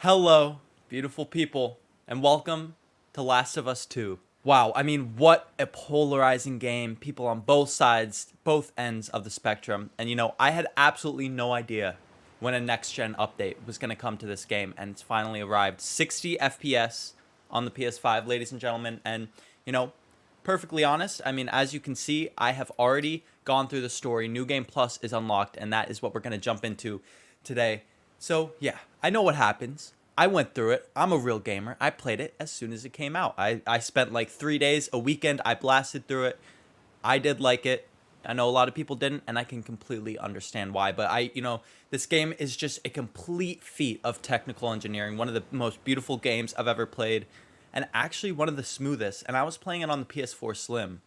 Hello, beautiful people, and welcome to Last of Us 2. Wow, I mean, what a polarizing game. People on both sides, both ends of the spectrum. And I had absolutely no idea when a next gen update was going to come to this game, and it's finally arrived. 60 FPS on the PS5, ladies and gentlemen. And, you know, perfectly honest, I mean, as you can see, I have already gone through the story. New Game Plus is unlocked, and that is what we're going to jump into today. So, yeah, I know what happens. I went through it. I'm a real gamer. I played it as soon as it came out. I spent like 3 days, a weekend. I blasted through it. I did like it. I know a lot of people didn't, and I can completely understand why. But this game is just a complete feat of technical engineering. One of the most beautiful games I've ever played, and actually one of the smoothest. And I was playing it on the PS4 Slim,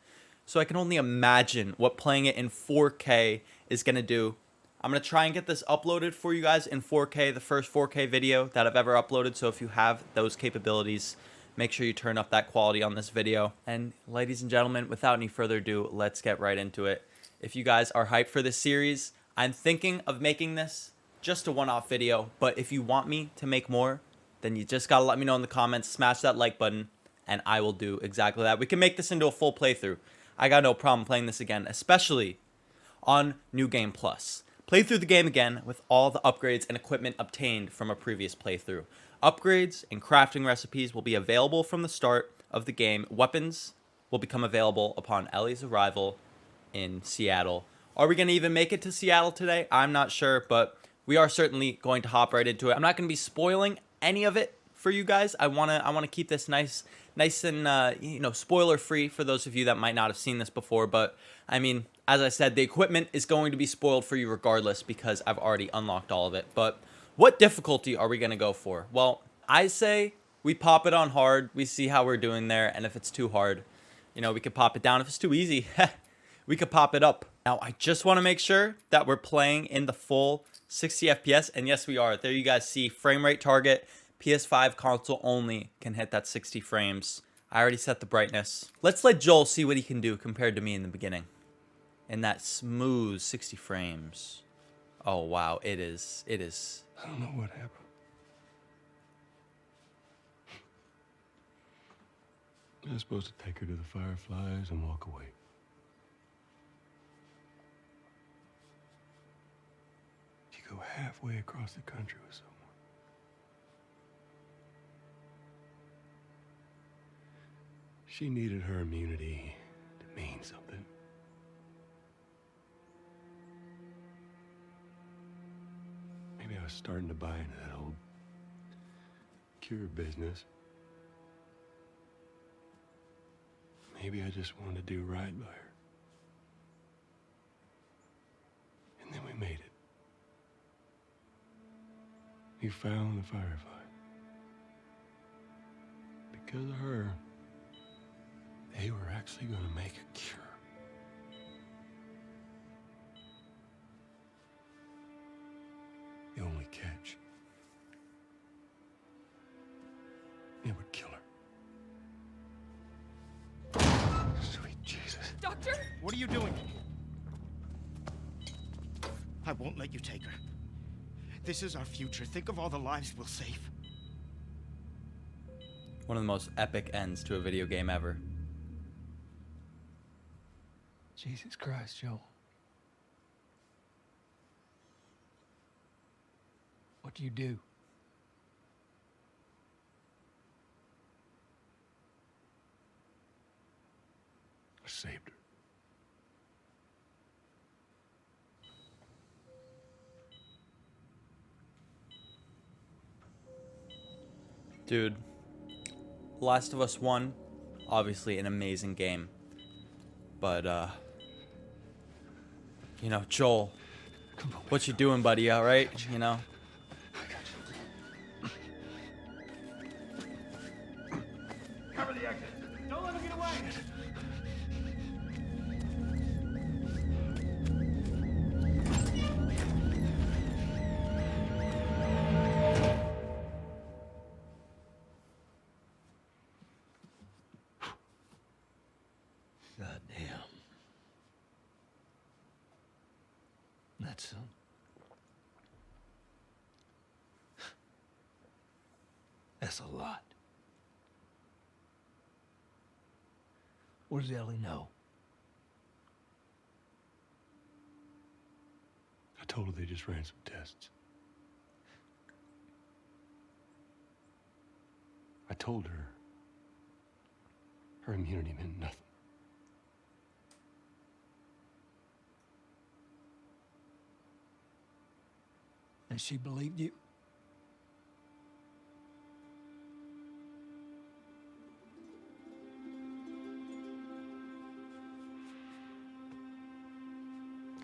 so I can only imagine what playing it in 4K is gonna do. I'm going to try and get this uploaded for you guys in 4K, the first 4K video that I've ever uploaded. So if you have those capabilities, make sure you turn up that quality on this video. And ladies and gentlemen, without any further ado, let's get right into it. If you guys are hyped for this series, I'm thinking of making this just a one-off video. But if you want me to make more, then you just got to let me know in the comments. Smash that like button, and I will do exactly that. We can make this into a full playthrough. I got no problem playing this again, especially on New Game Plus. Play through the game again with all the upgrades and equipment obtained from a previous playthrough. Upgrades and crafting recipes will be available from the start of the game. Weapons will become available upon Ellie's arrival in Seattle. Are we going to even make it to Seattle today? I'm not sure, but we are certainly going to hop right into it. I'm not going to be spoiling any of it for you guys. I want to keep this nice and spoiler free for those of you that might not have seen this before. But I mean, as I said, the equipment is going to be spoiled for you regardless because I've already unlocked all of it. But what difficulty are we going to go for? Well, I say we pop it on hard. We see how we're doing there, and if it's too hard, we could pop it down. If it's too easy, we could pop it up. Now, I just want to make sure that we're playing in the full 60 FPS, and yes, we are. There you guys see frame rate target. PS5 console only can hit that 60 frames. I already set the brightness. Let's let Joel see what he can do compared to me in the beginning. In that smooth 60 frames. Oh, wow. It is. I don't know what happened. I was supposed to take her to the Fireflies and walk away. She go halfway across the country with someone. She needed her immunity to mean something. Maybe I was starting to buy into that old cure business. Maybe I just wanted to do right by her. And then we made it. We found the Firefly. Because of her, they were actually going to make a cure. The only catch, it would kill her. Sweet Jesus. Doctor? What are you doing? I won't let you take her. This is our future. Think of all the lives we'll save. One of the most epic ends to a video game ever. Jesus Christ, Joel. What do you do? I saved her. Dude, Last of Us 1, obviously an amazing game. But, Joel, what you doing, buddy, all right? Cover the exit. Don't let him get away. Goddamn. That's That's a lot. What does Ellie know? I told her they just ran some tests. I told her her immunity meant nothing. And she believed you?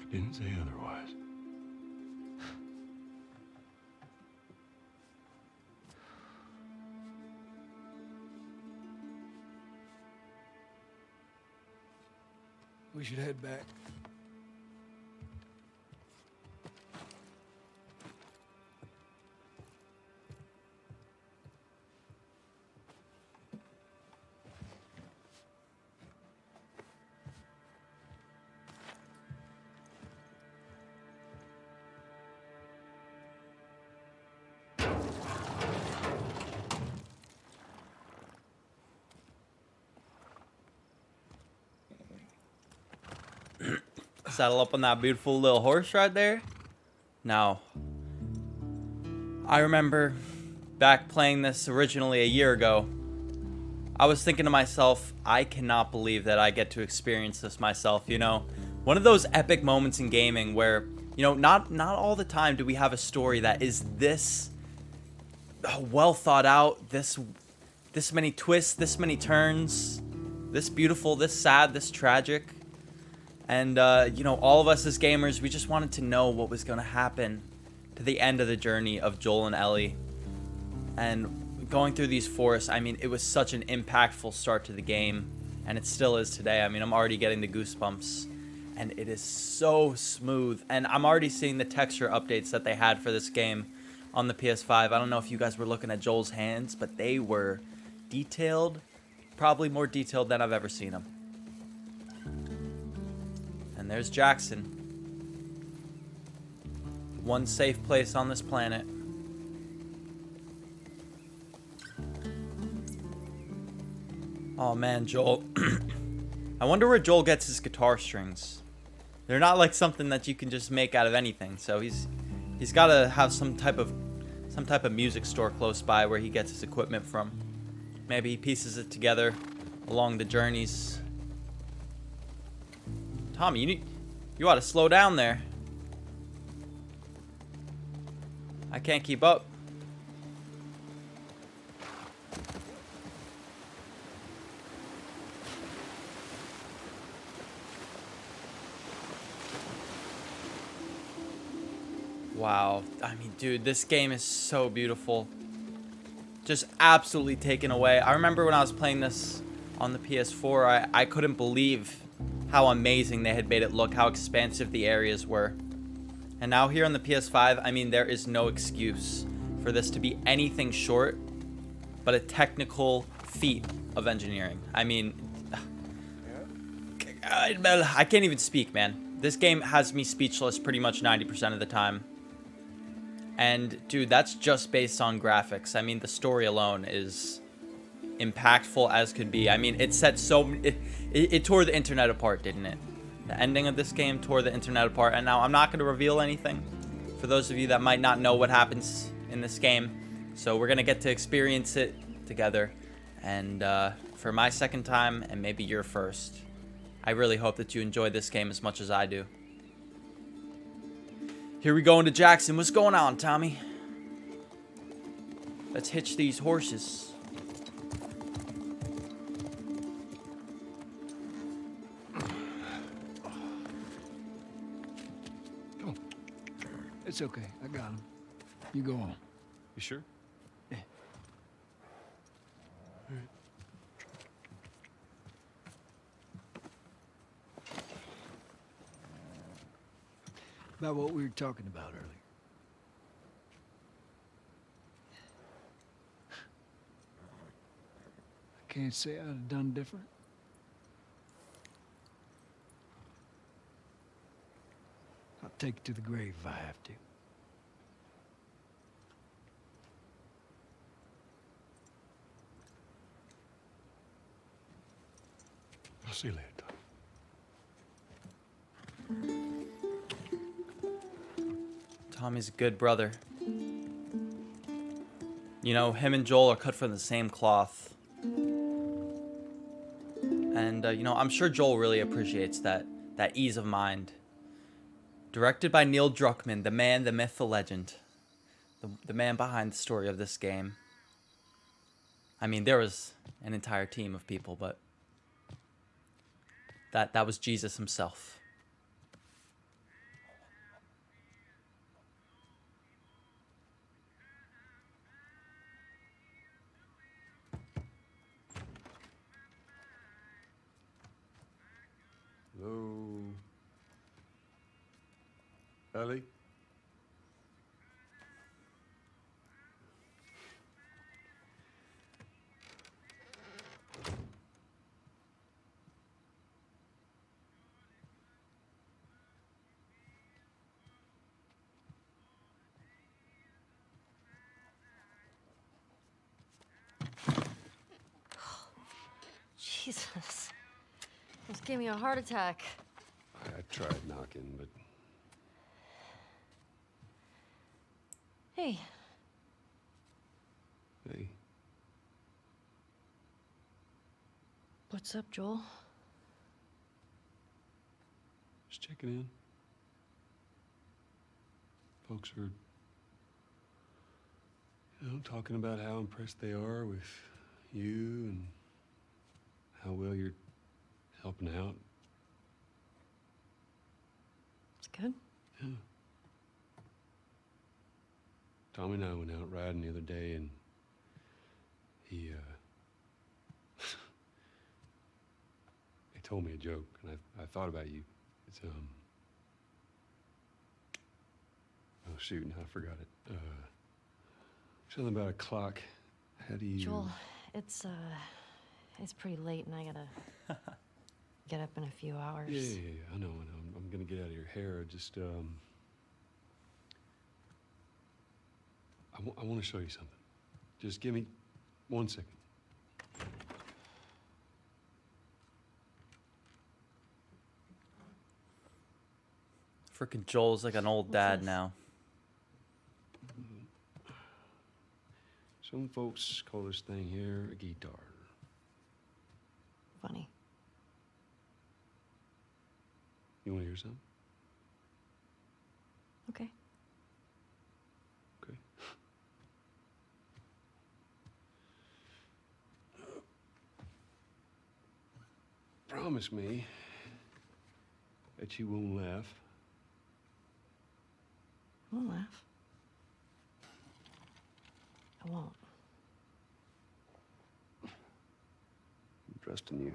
I didn't say otherwise. We should head back. Saddle up on that beautiful little horse right there. Now, I remember back playing this originally a year ago. I was thinking to myself, I cannot believe that I get to experience this myself, you know? One of those epic moments in gaming where, you know, not all the time do we have a story that is this well thought out, this many twists, this many turns, this beautiful, this sad, this tragic. And, you know, all of us as gamers, we just wanted to know what was going to happen to the end of the journey of Joel and Ellie. And going through these forests, I mean, it was such an impactful start to the game. And it still is today. I mean, I'm already getting the goosebumps. And it is so smooth. And I'm already seeing the texture updates that they had for this game on the PS5. I don't know if you guys were looking at Joel's hands, but they were detailed. Probably more detailed than I've ever seen them. And there's Jackson. One safe place on this planet. Oh man, Joel. I wonder where Joel gets his guitar strings. They're not like something that you can just make out of anything. So he's got to have some type of music store close by where he gets his equipment from. Maybe he pieces it together along the journeys. Tommy, you ought to slow down there. I can't keep up. Wow. I mean, dude, this game is so beautiful. Just absolutely taken away. I remember when I was playing this on the PS4, I couldn't believe how amazing they had made it look, how expansive the areas were. And now here on the PS5, I mean, there is no excuse for this to be anything short but a technical feat of engineering. I mean, I can't even speak, man. This game has me speechless pretty much 90% of the time. And dude, that's just based on graphics. I mean, the story alone is impactful as could be. I mean, it set it tore the internet apart, didn't it? The ending of this game tore the internet apart. And now I'm not going to reveal anything for those of you that might not know what happens in this game. So we're going to get to experience it together. And for my second time, and maybe your first, I really hope that you enjoy this game as much as I do. Here we go into Jackson. What's going on, Tommy? Let's hitch these horses. Come on. It's okay. I got him. You go on. You sure? Yeah. All right. About what we were talking about earlier. I can't say I'd have done different. I'll take it to the grave if I have to. see you later, Tom. Tommy's a good brother. You know, him and Joel are cut from the same cloth. And, you know, I'm sure Joel really appreciates that ease of mind. Directed by Neil Druckmann, the man, the myth, the legend. The man behind the story of this game. I mean, there was an entire team of people, but that was Jesus himself. Hello? Ellie? Jesus. Almost gave me a heart attack. I tried knocking, but Hey, hey, what's up, Joel? just checking in. Folks are, talking about how impressed they are with you and how well you're helping out. It's good. Yeah. Tommy and I went out riding the other day, and he told me a joke, and I thought about you. It's oh shoot, now I forgot it. Something about a clock. How do you? Joel, it's pretty late and I gotta get up in a few hours. Yeah. I know. I'm gonna get out of your hair. Just I want to show you something. Just give me 1 second. Frickin' Joel's like an old dad this? now. Some folks call this thing here a guitar. Funny. You want to hear something? Okay. Okay. Promise me that you won't laugh. I won't laugh. I won't. I'm trusting you.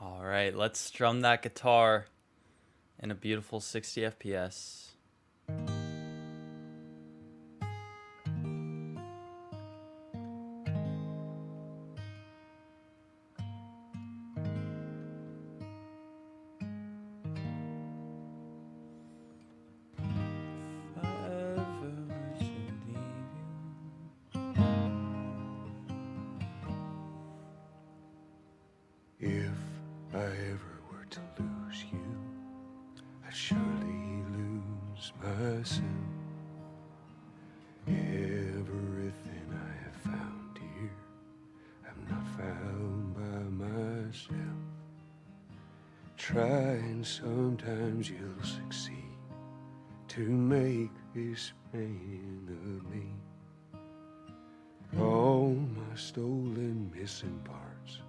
All right, let's strum that guitar in a beautiful 60 FPS. If I ever were to lose you, I'd surely lose myself. Everything I have found here, I'm not found by myself. Try and sometimes you'll succeed to make this man of me. All my stolen missing parts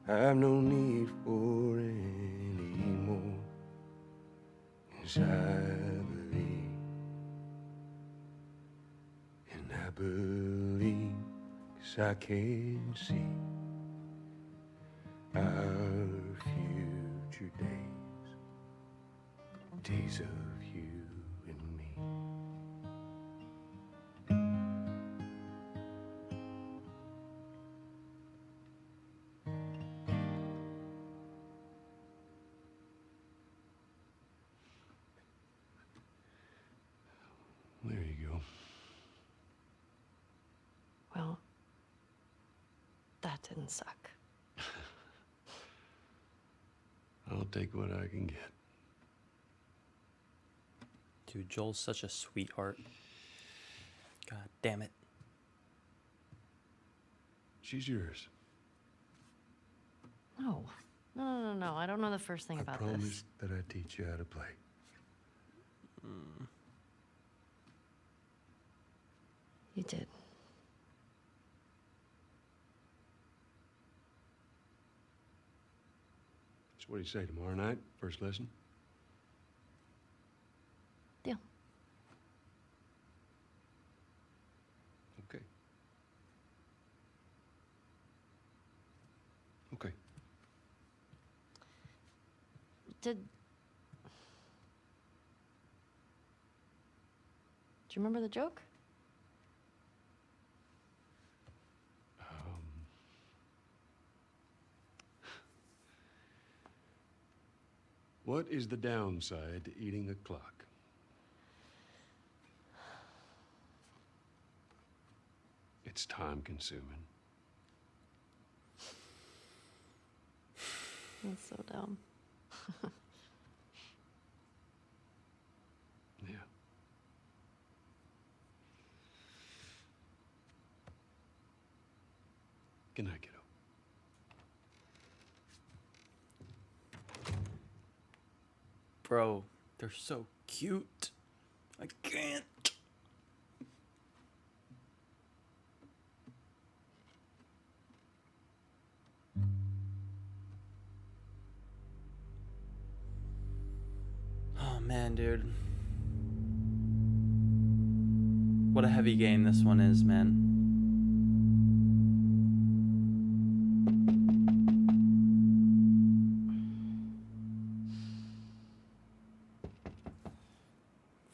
I've no need for any more. 'Cause I believe, and I believe 'cause I can see our future days, days of you and me. There you go. That didn't suck. I'll take what I can get. Dude, Joel's such a sweetheart. God damn it. She's yours. No. No. I don't know the first thing I about promised this. that I'd teach you how to play. You did. So what do you say, tomorrow night? First lesson? Deal. Okay. Okay. Do you remember the joke? What is the downside to eating a clock? It's time consuming. That's so dumb. Yeah. Good night, kiddo. Bro, they're so cute. I can't. Oh man, dude. What a heavy game this one is, man.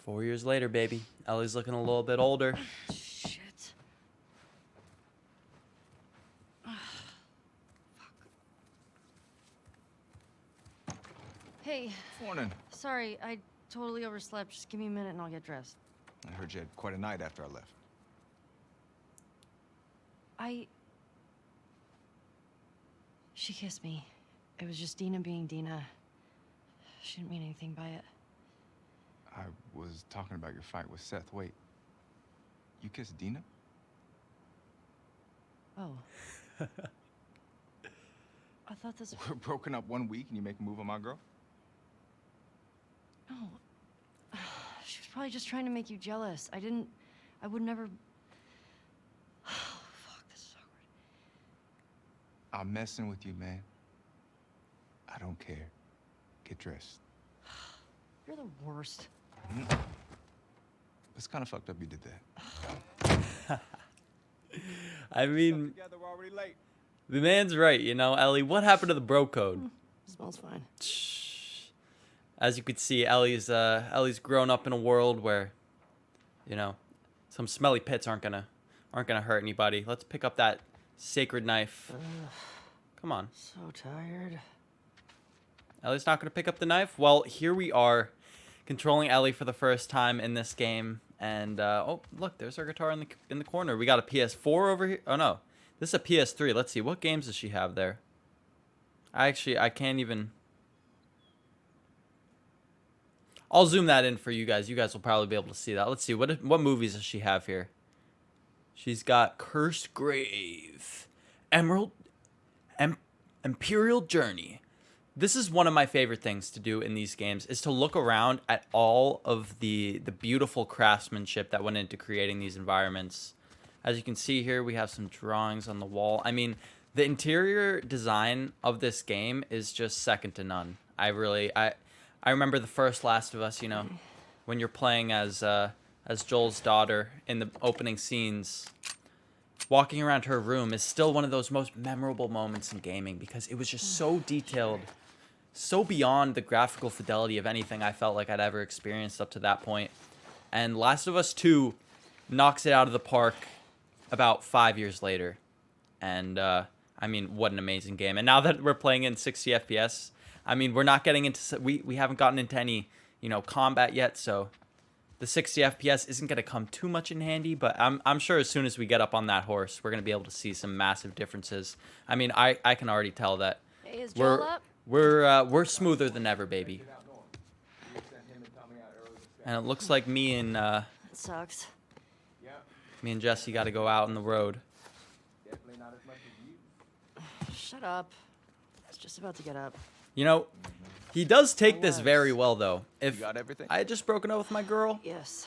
Four years later, baby. Ellie's looking a little bit older. Shit. Hey, Morning. sorry, I totally overslept. Just give me a minute and I'll get dressed. I heard you had quite a night after I left. She kissed me. It was just Dina being Dina. She didn't mean anything by it. I was talking about your fight with Seth. Wait, you kissed Dina? Oh. I thought this... We're broken up 1 week and you make a move on my girl? No. She was probably just trying to make you jealous. I would never... Oh, fuck, this is awkward. I'm messing with you, man. I don't care. Get dressed. You're the worst. It's kind of fucked up you did that. I mean, Together, we're already late. the man's right, you know, Ellie. What happened to the bro code? Smells fine. As you could see, Ellie's grown up in a world where, you know, some smelly pits aren't gonna hurt anybody. Let's pick up that sacred knife. Come on. So tired. Ellie's not gonna pick up the knife. Well, here we are, controlling Ellie for the first time in this game, and oh look, there's our guitar in the corner. We got a PS4 over here. Oh no, this is a PS3. Let's see, what games does she have there? I can't even. I'll zoom that in for you guys. You guys will probably be able to see that. Let's see, what movies does she have here? She's got Cursed Grave, Imperial Journey. This is one of my favorite things to do in these games, is to look around at all of the beautiful craftsmanship that went into creating these environments. As you can see here, we have some drawings on the wall. I mean, the interior design of this game is just second to none. I remember the first Last of Us, you know, when you're playing as Joel's daughter in the opening scenes. Walking around her room is still one of those most memorable moments in gaming because it was just so detailed, so beyond the graphical fidelity of anything I felt like I'd ever experienced up to that point. And Last of Us 2 knocks it out of the park about 5 years later. And, I mean, what an amazing game. And now that we're playing in 60 FPS, I mean, we're not getting into... We haven't gotten into any, you know, combat yet, so the 60 FPS isn't going to come too much in handy, but I'm sure as soon as we get up on that horse, we're going to be able to see some massive differences. I mean, I can already tell that Hey, is Joel we're up? we're smoother than ever, baby. And it looks like That sucks. me and Jesse got to go out on the road. Shut up. I was just about to get up. You know, he does take this was. very well, though. If You got everything? I had just broken up with my girl, Yes.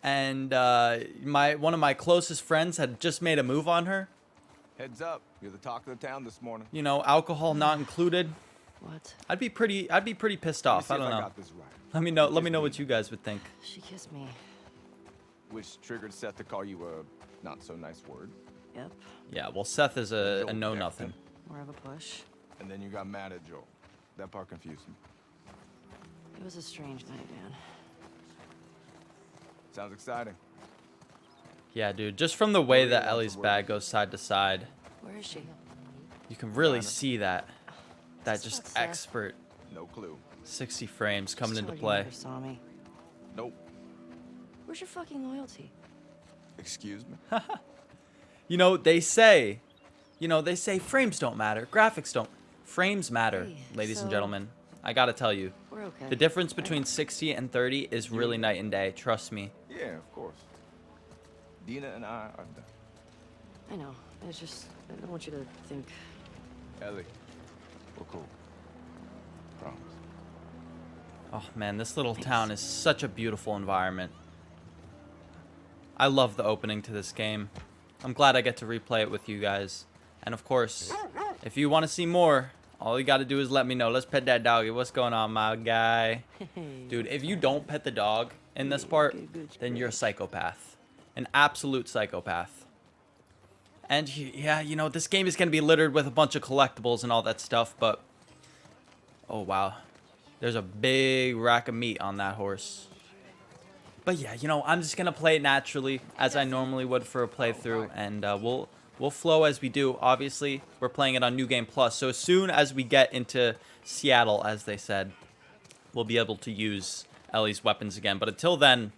and one of my closest friends had just made a move on her, Heads up. You're the talk of the town this morning. you know, alcohol not included, What? I'd be pretty pissed off. I Let me see don't if know. got this right. Let me know what you guys would think. She kissed me. Which triggered Seth to call you a not so nice word. Yep. Yeah, well, Seth is a Joel know Jackson. nothing. More of a push. And then you got mad at Joel. That part confused me. It was a strange night, Dan. Sounds exciting. Yeah, dude, just from the way Maria that wants Ellie's a word bag with you. goes side to side, Where is she? you can really Diner. see that Just just about Seth. expert No clue. 60 frames coming Just into told you play. never saw me. Nope. Where's your fucking loyalty? Excuse me? You know, they say frames don't matter, graphics don't. Frames matter, Hey, ladies and so- gentlemen. I gotta tell you, We're okay. the difference between 60 and 30 is really night and day. Trust me. Yeah, of course. Dina and I are done. I know. It's just, I don't want you to think. Ellie, we're cool. Promise. Oh man, this little town is such a beautiful environment. I love the opening to this game. I'm glad I get to replay it with you guys. And of course, if you want to see more, all you got to do is let me know. Let's pet that doggy. What's going on, my guy? Dude, if you don't pet the dog in this part, then you're a psychopath. An absolute psychopath. And yeah, you know, this game is going to be littered with a bunch of collectibles and all that stuff, but... Oh, wow. There's a big rack of meat on that horse. But yeah, you know, I'm just going to play it naturally, as I normally would for a playthrough, and we'll flow as we do. Obviously, we're playing it on New Game Plus, so as soon as we get into Seattle, as they said, we'll be able to use Ellie's weapons again. But until then,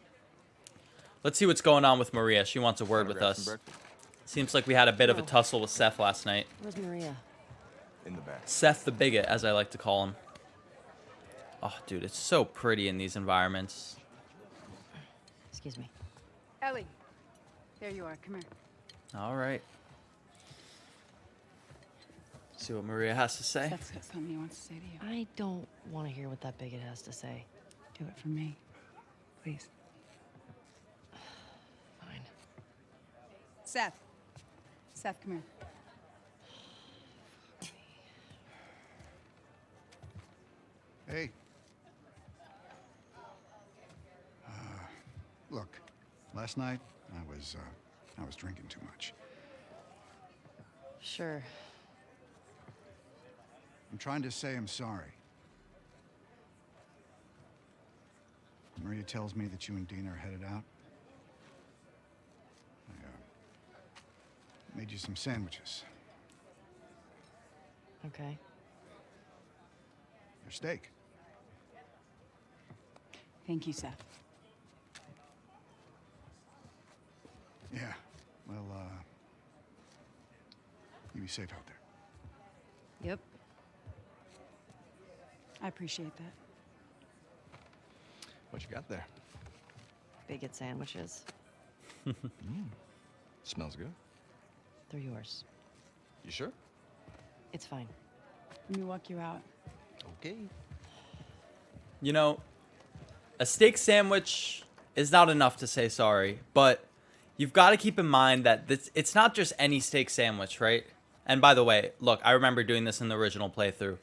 let's see what's going on with Maria. She wants a word with Grab some us. breakfast? Seems like we had a bit of a tussle with Seth last night. Where's Maria? In the back. Seth the bigot, as I like to call him. Oh, dude, it's so pretty in these environments. Excuse me. Ellie, there you are. Come here. All right. See what Maria has to say. That's got something he wants to say to you. I don't want to hear what that bigot has to say. Do it for me, please. Fine. Seth. Seth, come here. Hey. Look, last night I was drinking too much. Sure. I'm trying to say I'm sorry. Maria tells me that you and Dina are headed out. I made you some sandwiches. Okay. Your steak. Thank you, Seth. Yeah. Well, you be safe out there. Yep. I appreciate that. What you got there? Bigot sandwiches. Smells good. They're yours. You sure? It's fine. Let me walk you out. Okay. You know, a steak sandwich is not enough to say sorry, but you've got to keep in mind that it's not just any steak sandwich, right? And by the way, look, I remember doing this in the original playthrough.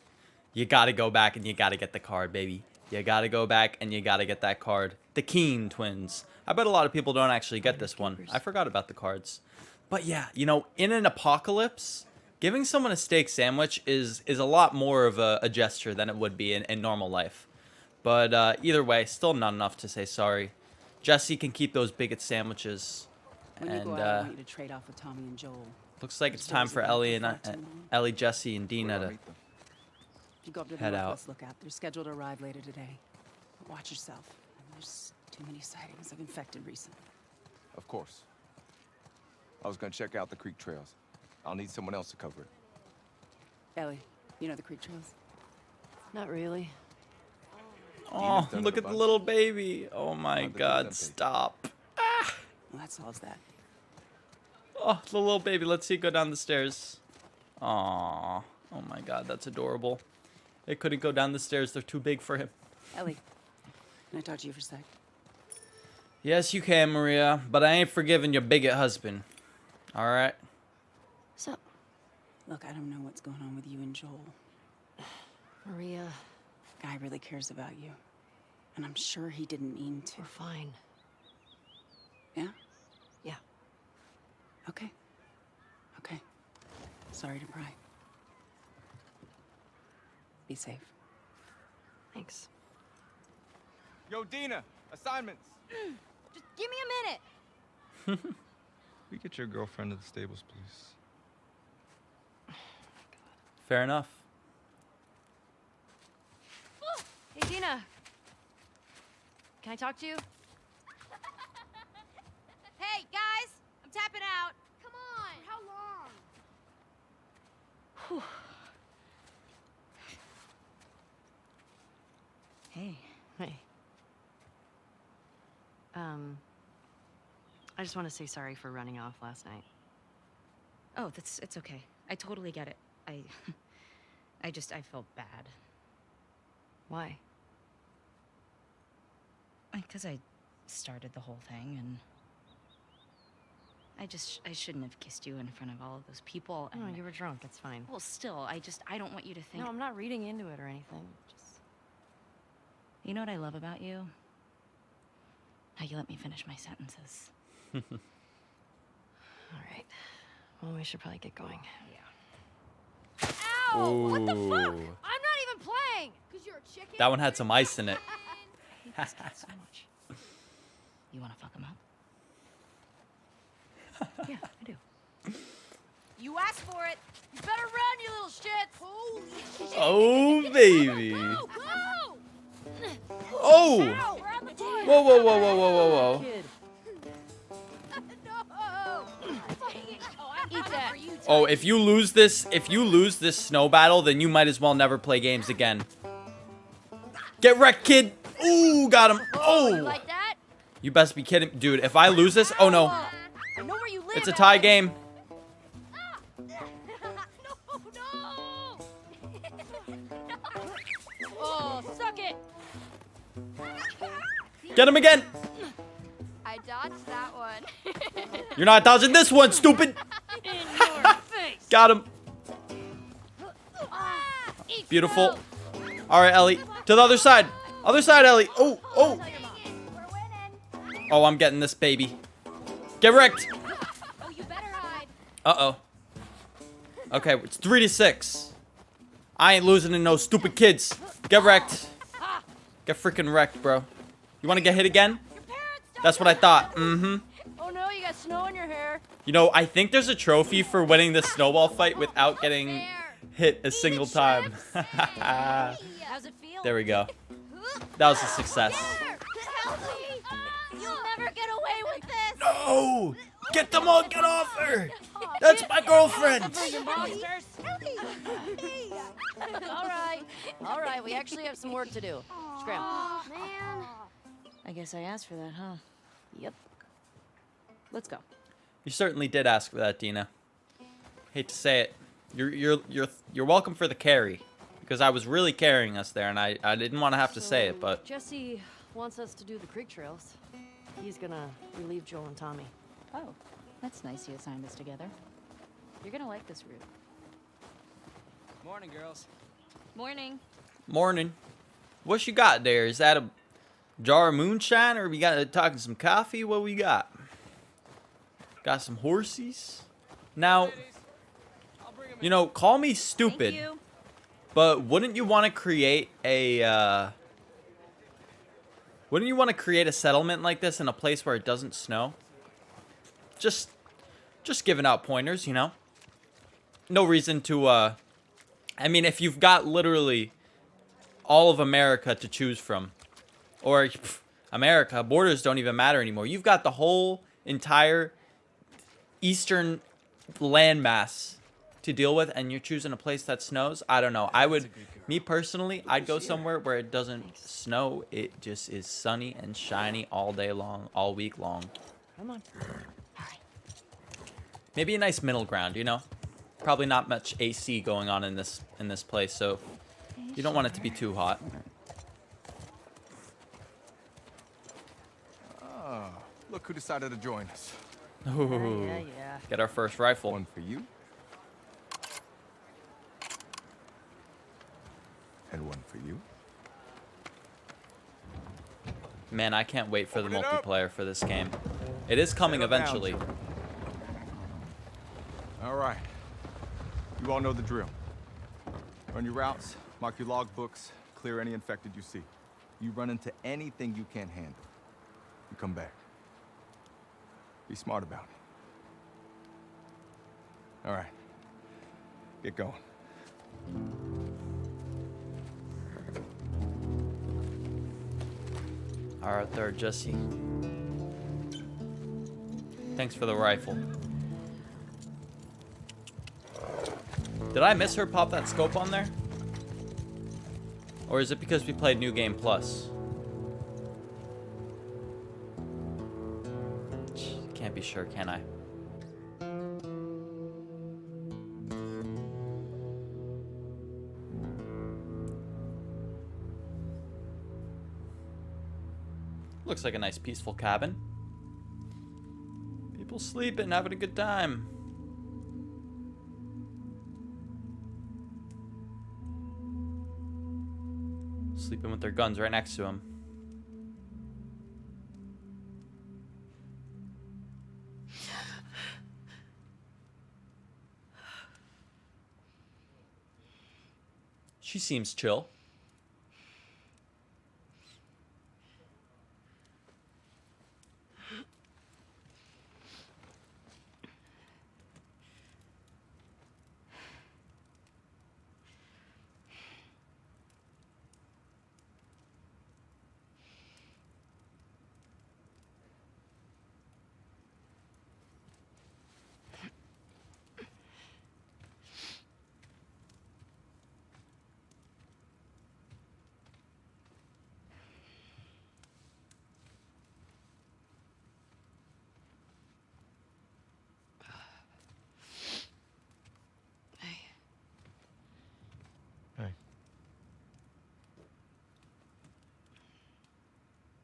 You got to go back and you got to get the card, baby. You got to go back and you got to get that card. The Keen twins. I bet a lot of people don't actually get this one. I forgot about the cards. But yeah, you know, in an apocalypse, giving someone a steak sandwich is a lot more of a gesture than it would be in normal life. But either way, still not enough to say sorry. Jesse can keep those bigot sandwiches. When you go And out, I want you to trade off with Tommy and Joel. looks like it's Those time boys for have been Ellie out and for far too long. Ellie, Jesse, and Where Dina do I to meet them? You go up to the Head out. Northwest Lookout. They're scheduled to arrive later today. But watch yourself. And there's too many sightings of infected recently. Of course. I was gonna check out the creek trails. I'll need someone else to cover it. Ellie, you know the creek trails? Not really. Oh, done look it a at the bunch. little baby. Oh my How'd the God, consent take? stop. Well, that solves that. Oh, the little baby. Let's see it go down the stairs. Aw. Oh my God, that's adorable. It couldn't go down the stairs. They're too big for him. Ellie, can I talk to you for a sec? Yes, you can, Maria, but I ain't forgiving your bigot husband. All right? So, Look, I don't know what's going on with you and Joel. Maria, Guy really cares about you. And I'm sure he didn't mean to. we're fine. Yeah? Yeah. Okay. Okay. Sorry to pry. Be safe. Thanks. Yo, Dina, assignments. Just give me a minute. We get your girlfriend to the stables, please. Fair enough. Hey, Dina. Can I talk to you? Hey, guys! I'm tapping out. Come on! How long? Hey. Hey. I just want to say sorry for running off last night. Oh, it's okay. I totally get it. I felt bad. Why? Because I started the whole thing, and I shouldn't have kissed you in front of all of those people. No, And you were drunk. It's fine. well, still, I don't want you to think. No, I'm not reading into it or anything. Just... You know what I love about you? How you let me finish my sentences. All right. Well, we should probably get going. Yeah. Ow! What the fuck? Ooh. I'm not even playing! Because you're a chicken? That one had some ice in it. I hate this kid so much. You want to fuck him up? Yeah, I do. You asked for it! You better run, you little shits! Holy shit! Oh, baby. Go! Go! Oh! Ow, we're on the floor! Whoa, whoa, whoa, whoa, whoa, whoa, whoa. Kid. No! Eat that. Oh, if you lose this snow battle, then you might as well never play games again. Get wrecked, kid. Ooh, got him. You Oh. like that? You best be kidding. Dude, if I lose this, oh no. I know where you live. It's a tie Ellie. game. No! Oh, suck it! Get him again. I dodged that one. You're not dodging this one, stupid. In your face! Got him. Eat Beautiful. those. All right, Ellie. To the other side. Other side, Ellie. Oh, oh. Tell your mom. Oh, I'm getting this, baby. Get wrecked. Oh, you better hide. Uh-oh. Okay, it's 3-6. I ain't losing to no stupid kids. Get wrecked. Get freaking wrecked, bro. You want to get hit again? Your parents don't That's what I thought. Mm-hmm. Oh no, you got snow in your hair. You know, I think there's a trophy for winning this snowball fight without getting hit a single time. How's it feel? There we go. That was a success. You'll never get away with this. No! Get them all! Get off her! That's my girlfriend! Freaking monsters. All right. We actually have some work to do. Scram. Man. I guess I asked for that, huh? Yep. Let's go. You certainly did ask for that, Dina. Hate to say it. You're welcome for the carry. Because I was really carrying us there, and I didn't want to have to say it, but... Jesse wants us to do the creek trails. He's gonna relieve Joel and Tommy. Oh, that's nice you assigned us together. You're gonna like this route. Morning, girls. Morning. Morning. What you got there? Is that a jar of moonshine, or we got talking some coffee? What we got? Got some horsies? Now, you know, call me stupid, Thank you. but wouldn't you want to create a settlement like this in a place where it doesn't snow? Just giving out pointers, you know? No reason to, I mean, if you've got literally all of America to choose from, or America, borders don't even matter anymore. You've got the whole entire eastern landmass to deal with, and you're choosing a place that snows. I don't know. I would, me personally, I'd go somewhere where it doesn't snow. It just is sunny and shiny all day long, all week long. Come on. Maybe a nice middle ground, you know? Probably not much AC going on in this place, so you don't want it to be too hot. Look who decided to join us. Ooh. Yeah. Get our first rifle. One for you. And one for you. Man, I can't wait for the Open it up. multiplayer for this game. It is coming Settle down, eventually. Joe. All right. You all know the drill. Run your routes, mark your logbooks, clear any infected you see. You run into anything you can't handle, you come back. Be smart about it. All right. Get going. All right, there, Jesse. Thanks for the rifle. Did I miss her pop that scope on there? Or is it because we played New Game Plus? Can't be sure, can I? Looks like a nice peaceful cabin. People sleeping, having a good time. Sleeping with their guns right next to them. She seems chill.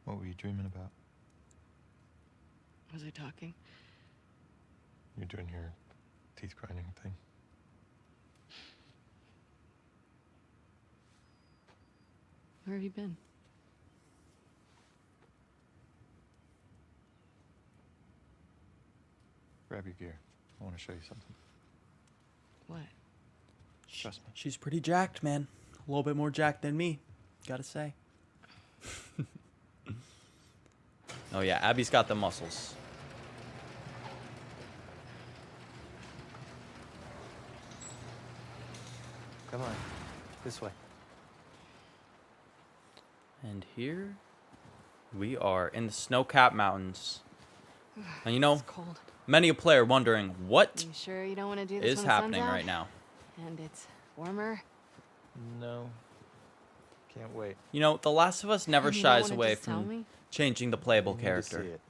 What were you dreaming about? Was I talking? You're doing your teeth grinding thing. Where have you been? Grab your gear. I want to show you something. What? Trust me. She's pretty jacked, man. A little bit more jacked than me, gotta say. Oh yeah, Abby's got the muscles. Come on. This way. And here we are in the snow-capped mountains. And you know, It's cold. many a player wondering what You sure you don't want to do this is when the sun's happening out? right now. And it's warmer. No. Can't wait. You know, The Last of Us never You don't shies wanna away just tell from me? changing the playable You need to character. see it.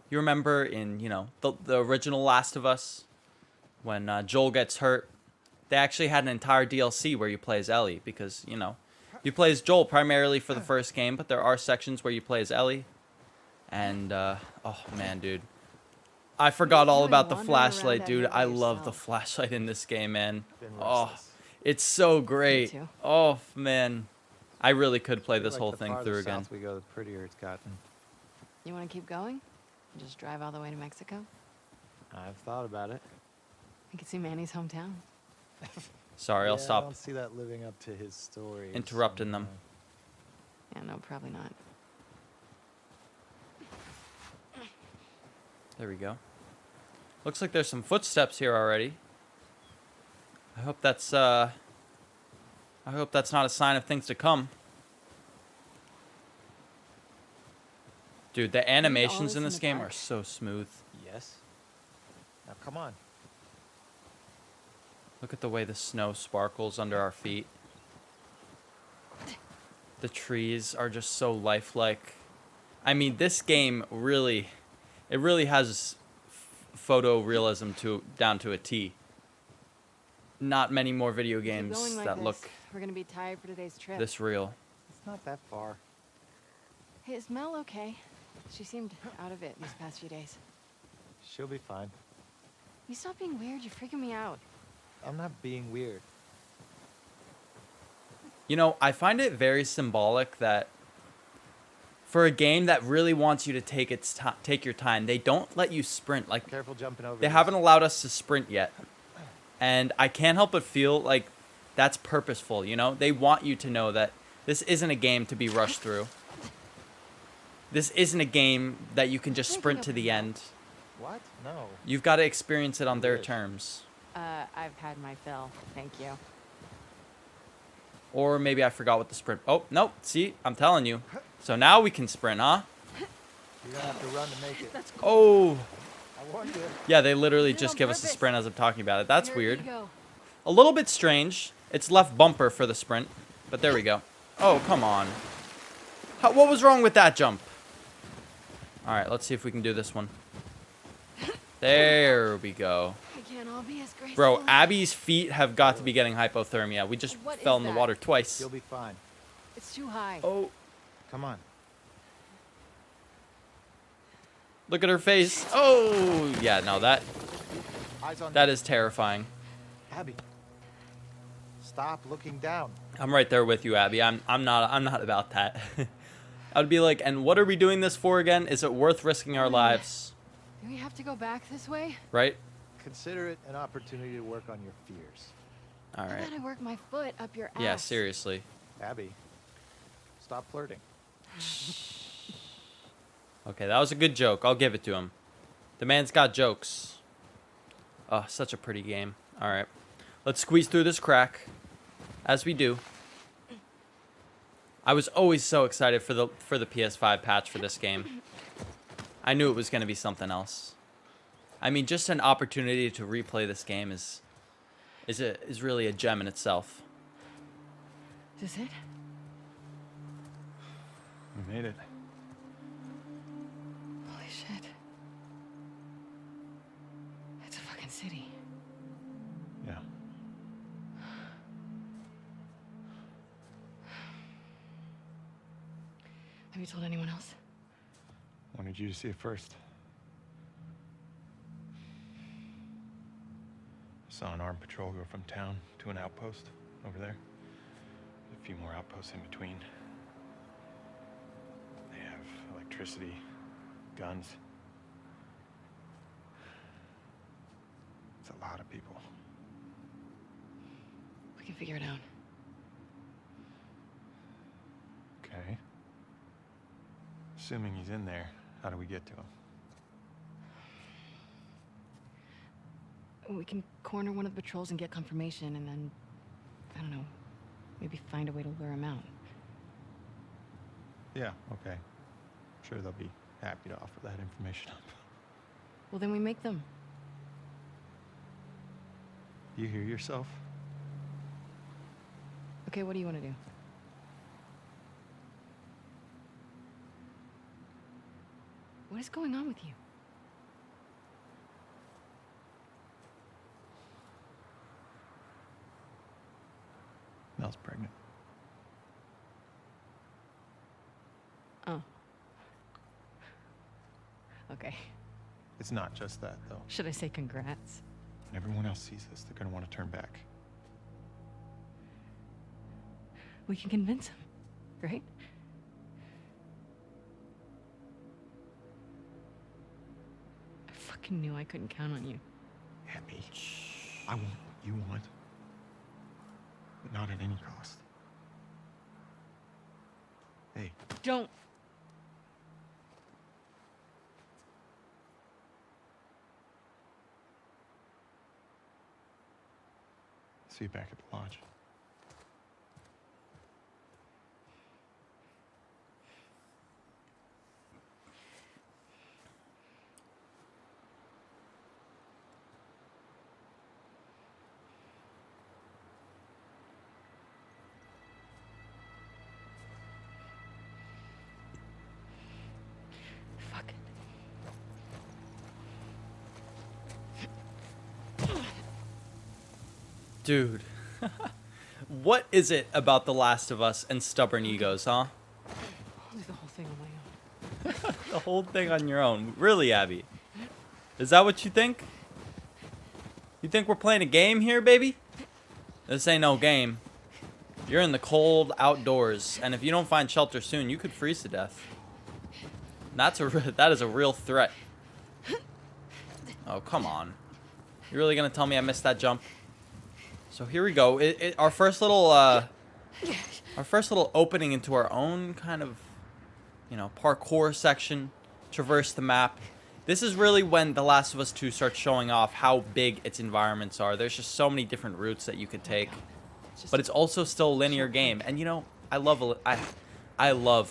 You remember in, you know, the original Last of Us, when Joel gets hurt, they actually had an entire DLC where you play as Ellie because, you know, you play as Joel primarily for the first game, but there are sections where you play as Ellie. And, oh man, dude. I forgot all doing about the wandering around flashlight, out dude. here by I love the yourself? flashlight in this game, man. Been Oh, restless. it's so great. too. Oh, man. I really could play Feel this like whole the thing farther through again. south we go, the prettier it's gotten. You want to keep going? Just drive all the way to Mexico? I've thought about it. I could see Manny's hometown. Sorry, I'll I stop don't see that living up to his story. interrupting them. Yeah, no, probably not. There we go. Looks like there's some footsteps here already. I hope that's not a sign of things to come. Dude, the all animations this in in this the game dark? are so smooth. Yes. Now come on. Look at the way the snow sparkles under our feet. The trees are just so lifelike. I mean, this game really, it really has photorealism down to a T. Not many more video Keep games going like that this. look We're gonna be tired for today's trip. this real. It's not that far. Hey, is Mel okay? She seemed out of it these past few days. She'll be fine. You stop being weird. You're freaking me out. I'm not being weird. You know, I find it very symbolic that for a game that really wants you to take your time, they don't let you sprint. Like, Careful jumping over. they this. haven't allowed us to sprint yet. And I can't help but feel like that's purposeful, you know? They want you to know that this isn't a game to be rushed through. This isn't a game that you can just sprint to the end. What? No. You've got to experience it on their wish. terms. I've had my fill. Thank you. Or maybe I forgot what the sprint... Oh, nope. See? I'm telling you. So now we can sprint, huh? You're gonna have to run to make it. Oh. I warned you. Yeah, they literally did it just on give us a purpose. sprint as I'm talking about it. That's Here weird. you go. A little bit strange. It's left bumper for the sprint. But there we go. Oh, come on. What was wrong with that jump? Alright, let's see if we can do this one. There we go. We can't all be as graceful. Bro, Abby's feet have got to be getting hypothermia. We just What fell is in the that? water twice. You'll be fine. It's too high. Oh, Come on. look at her face. Oh, yeah, no, that Eyes on. is terrifying. Abby. Stop looking down. I'm right there with you, Abby. I'm not about that. I'd be like, and what are we doing this for again? Is it worth risking our lives? Do we have to go back this way? Right? Consider it an opportunity to work on your fears. All How right. about I work my foot up your ass? Yeah, seriously. Abby, stop flirting. Okay, that was a good joke. I'll give it to him. The man's got jokes. Oh, such a pretty game. All right. Let's squeeze through this crack. As we do. I was always so excited for the PS5 patch for this game. I knew it was going to be something else. I mean, just an opportunity to replay this game is really a gem in itself. Is this it? We made it. Holy shit. It's a fucking city. Yeah. Have you told anyone else? Wanted you to see it first. Saw an armed patrol go from town to an outpost over there. A few more outposts in between. They have electricity, guns. It's a lot of people. We can figure it out. Okay. Assuming he's in there, how do we get to him? We can corner one of the patrols and get confirmation, and then, I don't know, maybe find a way to lure him out. Yeah, okay. I'm sure they'll be happy to offer that information up. Well, then we make them. You hear yourself? Okay, what do you want to do? What is going on with you? Mel's pregnant. Oh. Okay. It's not just that, though. Should I say congrats? When everyone else sees this, they're gonna want to turn back. We can convince him, right? I fucking knew I couldn't count on you. Abby, I want what you want, but not at any cost. Hey, Don't. see you back at the lodge. Dude. What is it about The Last of Us and stubborn egos, huh? I'll do the whole thing on my own. The whole thing on your own. Really, Abby? Is that what you think? You think we're playing a game here, baby? This ain't no game. You're in the cold outdoors, and if you don't find shelter soon, you could freeze to death. That is a real threat. Oh, come on. You really gonna tell me I missed that jump? So here we go. Our first little opening into our own kind of, you know, parkour section. Traverse the map. This is really when The Last of Us 2 starts showing off how big its environments are. There's just so many different routes that you could take. But it's also still a linear game. And you know, I love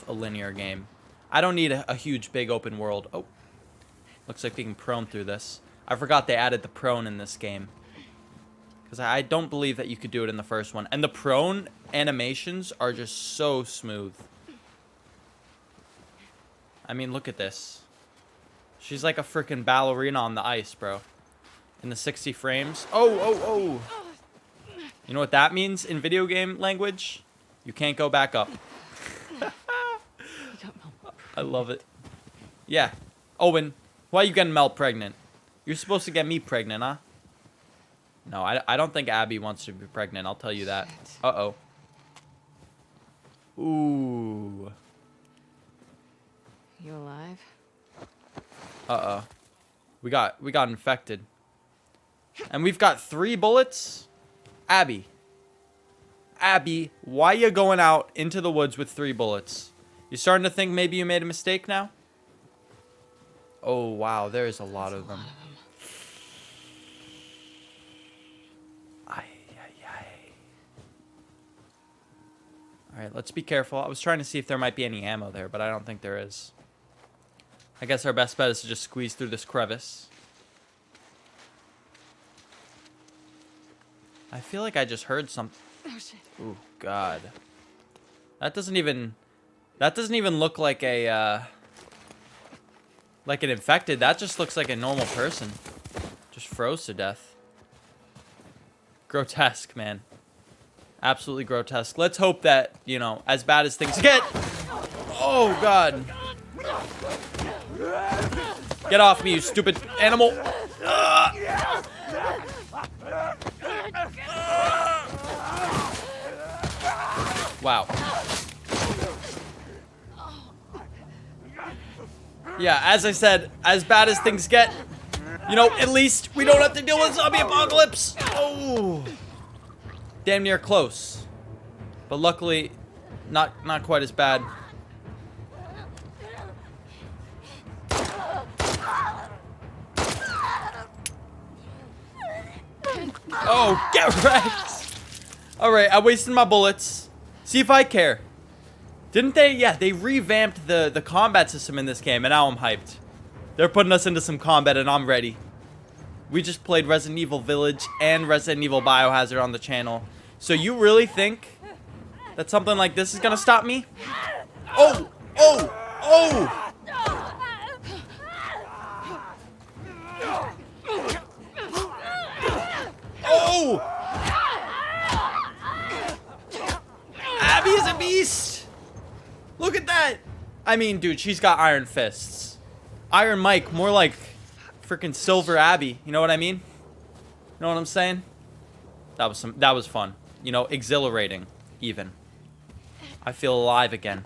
a linear game. I don't need a huge big open world. Oh. Looks like we can prone through this. I forgot they added the prone in this game. Because I don't believe that you could do it in the first one. And the prone animations are just so smooth. I mean, look at this. She's like a freaking ballerina on the ice, bro. In the 60 frames. Oh. You know what that means in video game language? You can't go back up. I love it. Yeah. Owen, why are you getting Mel pregnant? You're supposed to get me pregnant, huh? No, I don't think Abby wants to be pregnant. I'll tell you that. Uh-oh. Ooh. You alive? Uh-oh. We got infected. And we've got 3 bullets? Abby, why you going out into the woods with 3 bullets? You starting to think maybe you made a mistake now? Oh, wow. There's a lot of them. Alright, let's be careful. I was trying to see if there might be any ammo there, but I don't think there is. I guess our best bet is to just squeeze through this crevice. I feel like I just heard something. Oh, shit. Ooh, God. That doesn't even look like a, like an infected. That just looks like a normal person. Just froze to death. Grotesque, man. Absolutely grotesque. Let's hope that, you know, as bad as things get. Oh, God. Get off me, you stupid animal. Wow. Yeah, as I said, as bad as things get, you know, at least we don't have to deal with zombie apocalypse. Oh. Damn near close. But luckily, not quite as bad. Oh, get wrecked. Alright, I wasted my bullets. See if I care. Didn't they? Yeah, they revamped the combat system in this game, and now I'm hyped. They're putting us into some combat, and I'm ready. We just played Resident Evil Village and Resident Evil Biohazard on the channel. So you really think that something like this is gonna stop me? Oh! Oh! Oh! Oh! Abby is a beast! Look at that! I mean, dude, she's got iron fists. Iron Mike, more like freaking Silver Abby. You know what I mean? You know what I'm saying? That was fun. You know, exhilarating, even. I feel alive again.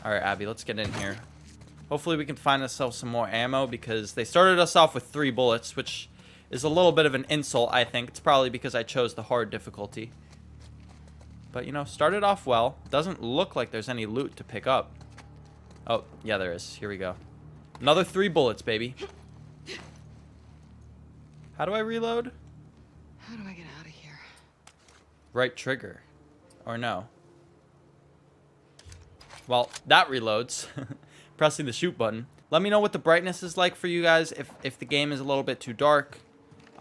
Alright, Abby, let's get in here. Hopefully we can find ourselves some more ammo, because they started us off with 3 bullets, which is a little bit of an insult, I think. It's probably because I chose the hard difficulty. But, you know, started off well. Doesn't look like there's any loot to pick up. Oh, yeah, there is. Here we go. Another 3 bullets, baby. How do I reload? How do I get out of here? Right trigger. Or no. Well, that reloads. Pressing the shoot button. Let me know what the brightness is like for you guys. If the game is a little bit too dark,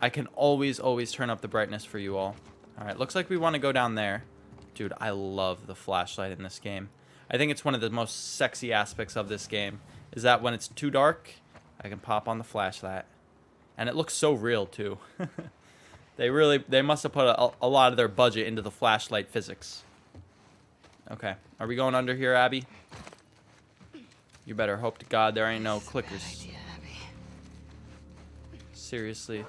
I can always turn up the brightness for you all. Alright, looks like we want to go down there. Dude, I love the flashlight in this game. I think it's one of the most sexy aspects of this game. Is that when it's too dark, I can pop on the flashlight. And it looks so real, too. They must have put a lot of their budget into the flashlight physics. Okay, are we going under here, Abby? You better hope to God there ain't no clickers. Seriously. You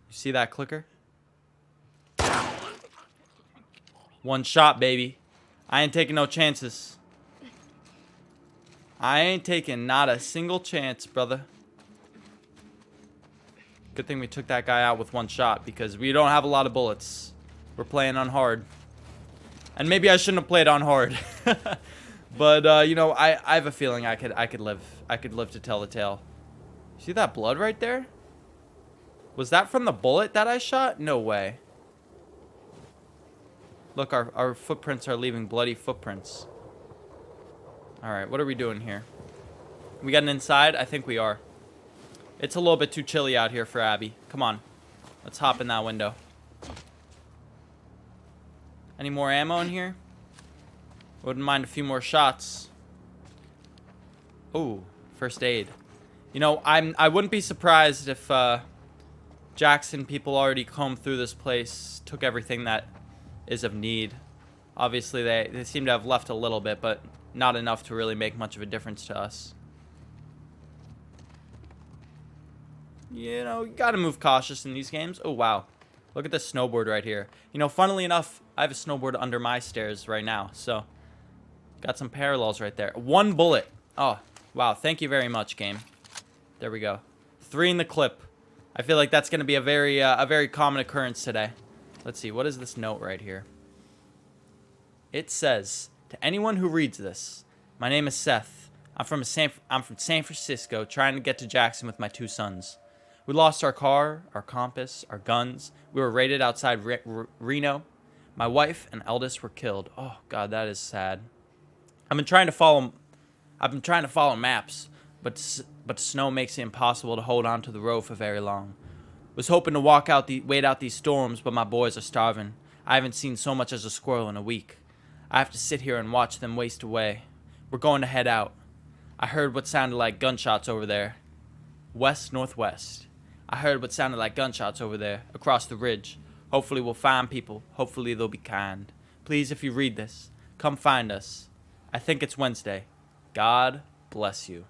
see that clicker? One shot, baby. I ain't taking no chances. I ain't taking not a single chance, brother. Good thing we took that guy out with one shot because we don't have a lot of bullets. We're playing on hard. And maybe I shouldn't have played on hard. But you know, I have a feeling I could live to tell the tale. See that blood right there? Was that from the bullet that I shot? No way. Look, our footprints are leaving bloody footprints. Alright, what are we doing here? We getting inside? I think we are. It's a little bit too chilly out here for Abby. Come on. Let's hop in that window. Any more ammo in here? Wouldn't mind a few more shots. Ooh, first aid. You know, I wouldn't be surprised if Jackson people already combed through this place, took everything that is of need. Obviously, they seem to have left a little bit, but not enough to really make much of a difference to us. You know, you gotta move cautious in these games. Oh, wow. Look at this snowboard right here. You know, funnily enough, I have a snowboard under my stairs right now, so got some parallels right there. One bullet. Oh, wow. Thank you very much, game. There we go. 3 in the clip. I feel like that's going to be a very common occurrence today. Let's see. What is this note right here? It says, to anyone who reads this, my name is Seth. I'm from San Francisco, trying to get to Jackson with my 2 sons. We lost our car, our compass, our guns. We were raided outside Reno. My wife and eldest were killed. Oh God, that is sad. I've been trying to follow maps, but snow makes it impossible to hold on to the road for very long. Was hoping to wait out these storms, but my boys are starving. I haven't seen so much as a squirrel in a week. I have to sit here and watch them waste away. We're going to head out. I heard what sounded like gunshots over there. West-northwest. I heard what sounded like gunshots over there, across the ridge. Hopefully we'll find people. Hopefully they'll be kind. Please, if you read this, come find us. I think it's Wednesday. God bless you.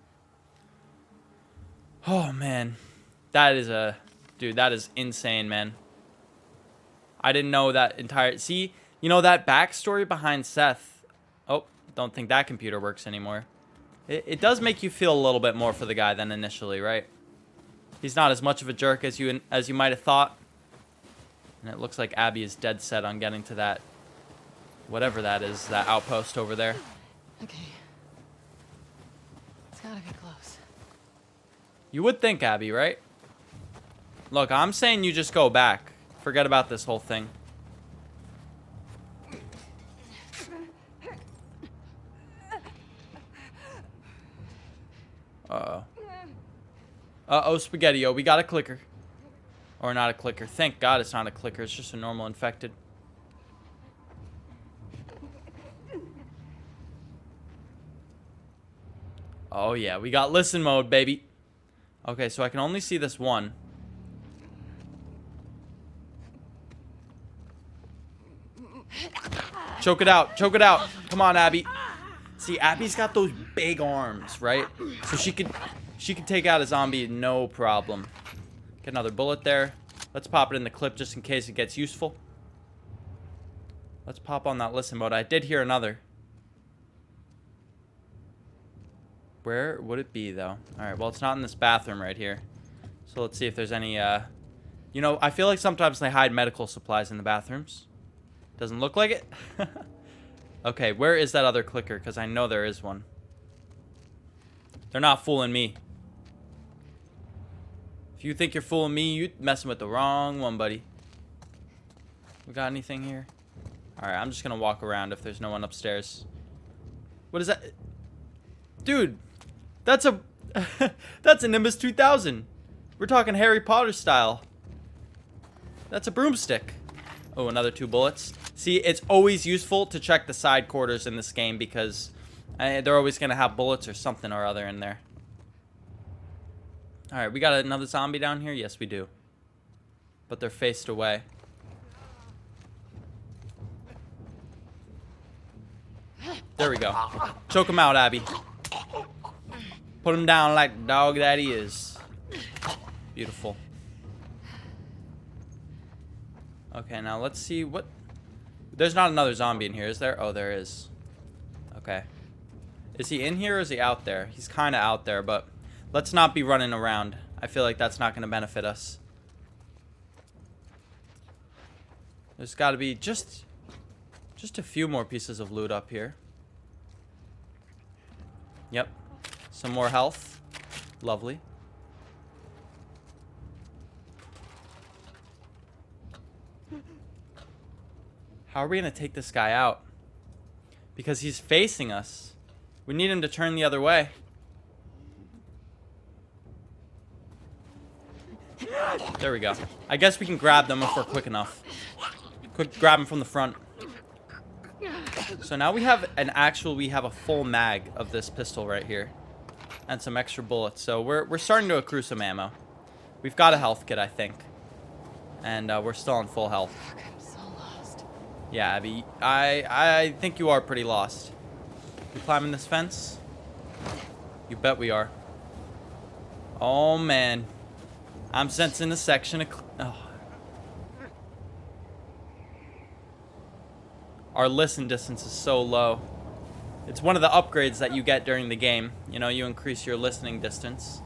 Oh, man. That is insane, man. I didn't know that entire... See, you know that backstory behind Seth... Oh, don't think that computer works anymore. It does make you feel a little bit more for the guy than initially, right? He's not as much of a jerk as you might have thought. And it looks like Abby is dead set on getting to that... whatever that is, that outpost over there. Okay. It's gotta be close. You would think, Abby, right? Look, I'm saying you just go back. Forget about this whole thing. Uh-oh. Uh-oh, Spaghetti-O. We got a clicker. Or not a clicker. Thank God it's not a clicker. It's just a normal infected. Oh, yeah. We got listen mode, baby. Okay, so I can only see this one. Choke it out. Choke it out. Come on, Abby. See, Abby's got those big arms, right? So she could take out a zombie no problem. Get another bullet there. Let's pop it in the clip just in case it gets useful. Let's pop on that listen mode. I did hear another. Where would it be, though? Alright, well, it's not in this bathroom right here. So let's see if there's any, You know, I feel like sometimes they hide medical supplies in the bathrooms. Doesn't look like it. Okay, where is that other clicker? Because I know there is one. They're not fooling me. If you think you're fooling me, you're messing with the wrong one, buddy. We got anything here? Alright, I'm just going to walk around if there's no one upstairs. What is that? Dude, that's a... that's a Nimbus 2000. We're talking Harry Potter style. That's a broomstick. Oh, another 2 bullets. See, it's always useful to check the side quarters in this game because They're always gonna have bullets or something or other in there. All right, we got another zombie down here. Yes, we do. But they're faced away. There we go. Choke him out, Abby. Put him down like the dog that he is. Beautiful. Okay, now let's see what... There's not another zombie in here, is there? Oh, there is. Okay. Is he in here or is he out there? He's kind of out there, but let's not be running around. I feel like that's not going to benefit us. There's got to be just a few more pieces of loot up here. Yep. Some more health. Lovely. How are we going to take this guy out? Because he's facing us. We need him to turn the other way. There we go. I guess we can grab them if we're quick enough. Quick, grab him from the front. So now we have a full mag of this pistol right here. And some extra bullets. So we're starting to accrue some ammo. We've got a health kit, I think. And we're still on full health. I'm so lost. Yeah, Abby, I think you are pretty lost. You climbing this fence? You bet we are. Oh, man. I'm sensing a section of... Oh. Our listen distance is so low. It's one of the upgrades that you get during the game. You know, you increase your listening distance.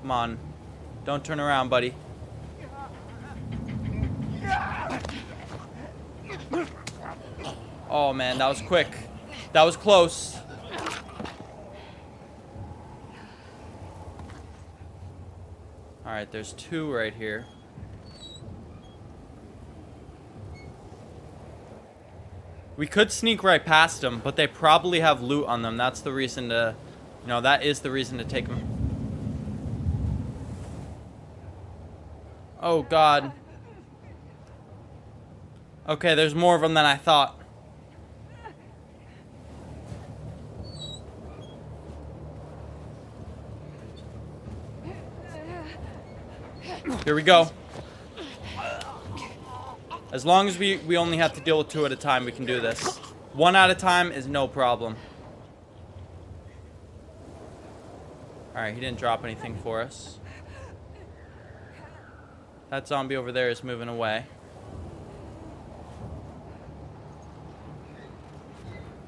Come on. Don't turn around, buddy. Oh, man, that was quick. That was close. Alright, there's two right here. We could sneak right past them, but they probably have loot on them. That's the reason to... You know, that is the reason to take them. Oh, God. Okay, there's more of them than I thought. Here we go. As long as we only have to deal with two at a time, we can do this. One at a time is no problem. Alright, he didn't drop anything for us. That zombie over there is moving away.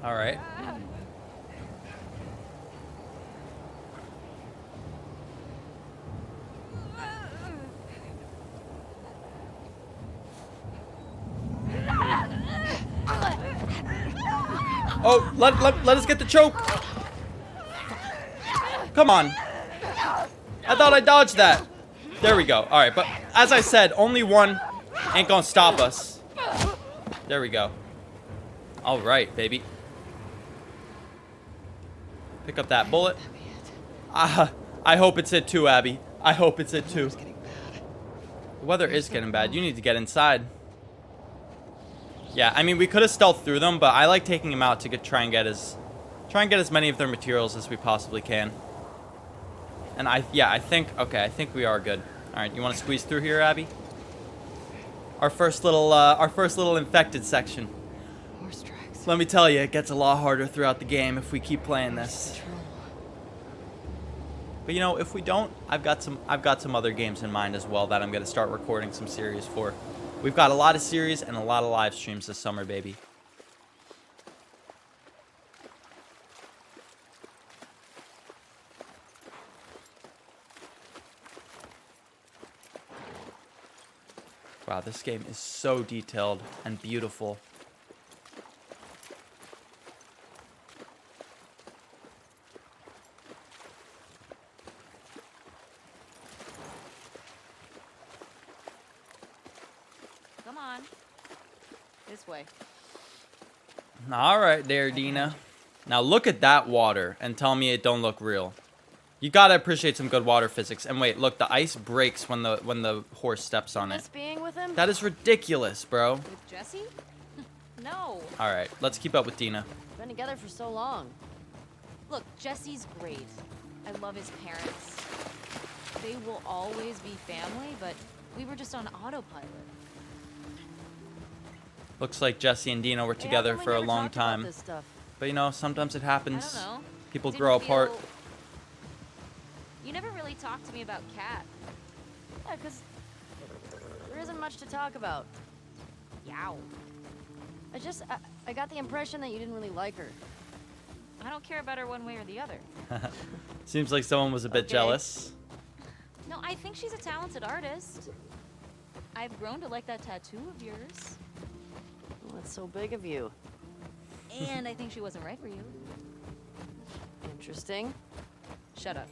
Alright. Oh, let us get the choke. Come on. I thought I dodged that. There we go. All right, but as I said, only one ain't gonna stop us. There we go. All right, baby. Pick up that bullet. I hope it's it too, Abby. I hope it's it too. The weather is getting bad. You need to get inside. Yeah, I mean, we could have stealthed through them, but I like taking them out to try and get as many of their materials as we possibly can. And I think we are good. All right, you want to squeeze through here, Abby? Our first little infected section. Horse tracks. Let me tell you, it gets a lot harder throughout the game if we keep playing this. But you know, if we don't, I've got some other games in mind as well that I'm gonna start recording some series for. We've got a lot of series and a lot of live streams this summer, baby. Wow, this game is so detailed and beautiful. Come on. This way. All right there, Dina. Now look at that water and tell me it don't look real. You gotta appreciate some good water physics. And wait, look, the ice breaks when the horse steps on it. Miss being with him? That is ridiculous, bro. With Jesse? No. All right, let's keep up with Dina. Been together for so long. Look, Jesse's great. I love his parents. They will always be family, but we were just on autopilot. Looks like Jesse and Dina were Hey, how together come we for a never long talked about time. this stuff? But you know, sometimes it I happens. don't know. People Didn't grow apart. feel- You never really talked to me about Kat. Yeah, because there isn't much to talk about. Yow. I got the impression that you didn't really like her. I don't care about her one way or the other. Seems like someone was a bit Okay. jealous. No, I think she's a talented artist. I've grown to like that tattoo of yours. Well, that's so big of you. And I think she wasn't right for you. Interesting. Shut up.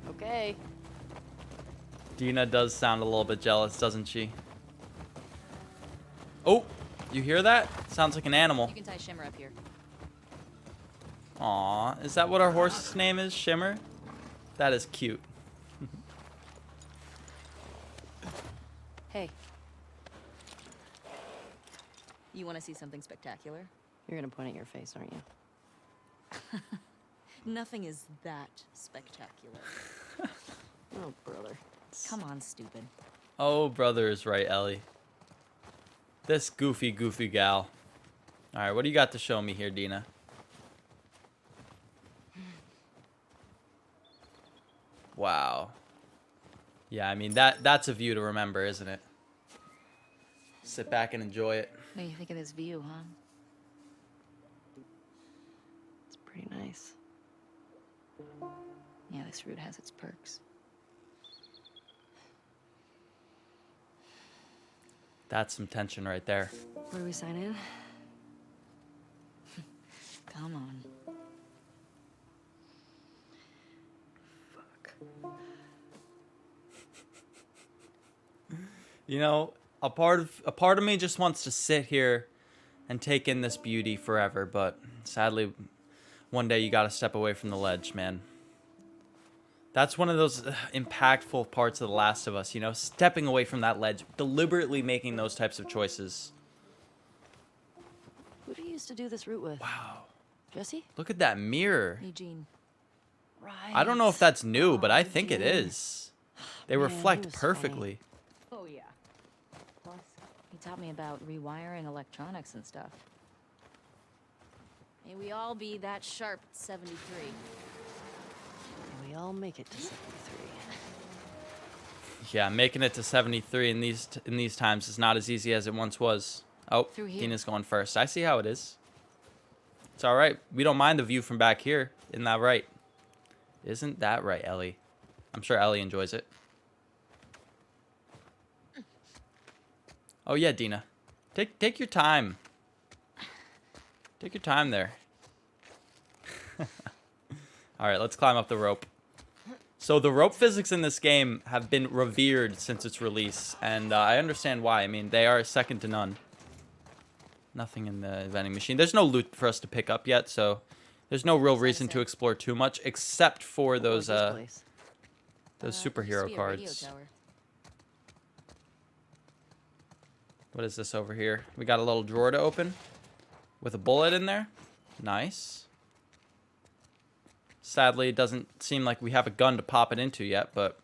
Okay. Dina does sound a little bit jealous, doesn't she? Oh, you hear that? Sounds like an animal. You can tie Shimmer up here. Aw, is that what our horse's name is? Shimmer? That is cute. Hey. You want to see something spectacular? You're gonna point at your face, aren't you? Nothing is that spectacular. Oh, brother. Come on, stupid. Oh, brother is right, Ellie. This goofy gal. All right, what do you got to show me here, Dina? Wow. Yeah, I mean, that's a view to remember, isn't it? Sit back and enjoy it. What do you think of this view, huh? It's pretty nice. Yeah, this route has its perks. That's some tension right there. Where do we sign in? Come on. You know, a part of me just wants to sit here and take in this beauty forever, but sadly, one day you got to step away from the ledge, man. That's one of those impactful parts of The Last of Us, you know, stepping away from that ledge, deliberately making those types of choices. Who do you used to do this route with? Wow. Jesse? Look at that mirror. Eugene. Right. I don't know if that's new, but I think it Eugene. is. They Man, he reflect was perfectly. Oh, yeah. Plus, he taught me about rewiring electronics and stuff. May we all be that sharp at 73. And we all make it to 73. Yeah, making it to 73 in these times is not as easy as it once was. Oh, Through here. Dina's going first. I see how it is. It's all right. We don't mind the view from back here. Isn't that right? Isn't that right, Ellie? I'm sure Ellie enjoys it. Oh yeah, Dina. Take your time. Take your time there. All right, let's climb up the rope. So the rope physics in this game have been revered since its release, and I understand why. I mean, they are second to none. Nothing in the vending machine. There's no loot for us to pick up yet, so there's no real reason to explore too much, except for those Place. superhero cards. What is this over here? We got a little drawer to open with a bullet in there. Nice. Sadly, it doesn't seem like we have a gun to pop it into yet, but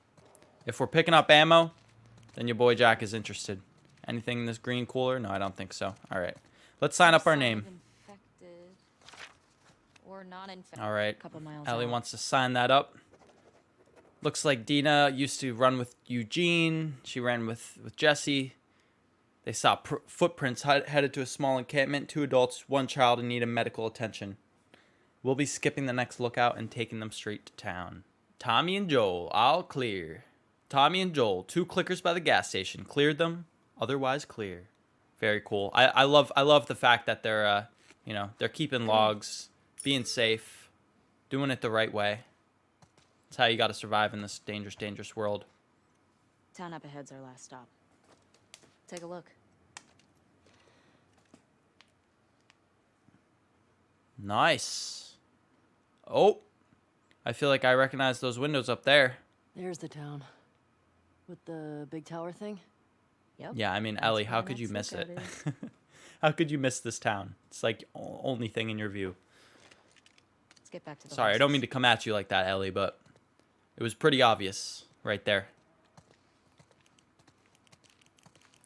if we're picking up ammo, then your boy Jack is interested. Anything in this green cooler? No, I don't think so. All right. Let's sign up our name. Infected or non-infected. All right. Couple miles Ellie out. wants to sign that up. Looks like Dina used to run with Eugene. She ran with Jesse. They saw footprints headed to a small encampment. 2 adults, 1 child in need of medical attention. We'll be skipping the next lookout and taking them straight to town. Tommy and Joel, all clear. Tommy and Joel, 2 clickers by the gas station. Cleared them, otherwise clear. Very cool. I love the fact that they're they're keeping logs, being safe, doing it the right way. That's how you got to survive in this dangerous world. Town up ahead's our last stop. Take a look. Nice. Oh, I feel like I recognize those windows up there. There's the town. With the big tower thing. Yep. Yeah, I mean, That's Ellie, where how our could you next miss it? lookout is. How could you miss this town? It's like only thing in your view. Let's get back to the Sorry, I don't mean to horses. come at you like that, Ellie, but it was pretty obvious right there.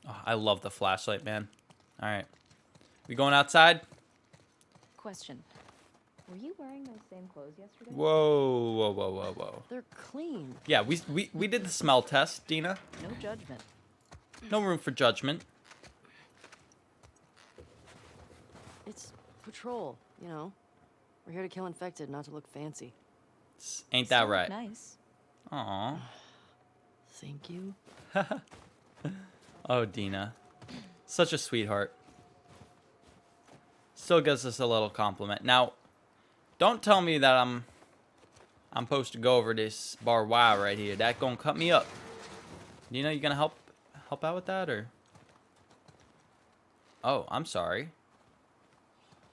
Oh, I love the flashlight, man. All right. We going outside? Question. Were you wearing those same clothes yesterday? Whoa, whoa, whoa, whoa, whoa. They're clean. Yeah, we did the smell test, Dina. No judgment. No room for judgment. It's patrol, you know. We're here to kill infected, not to look fancy. Ain't that Still look right? Nice. Aw. Thank you. Oh, Dina. Such a sweetheart. Still gives us a little compliment. Now, don't tell me that I'm supposed to go over this barbed wire right here. That gonna cut me up. Dina, you gonna help out with that, or? Oh, I'm sorry.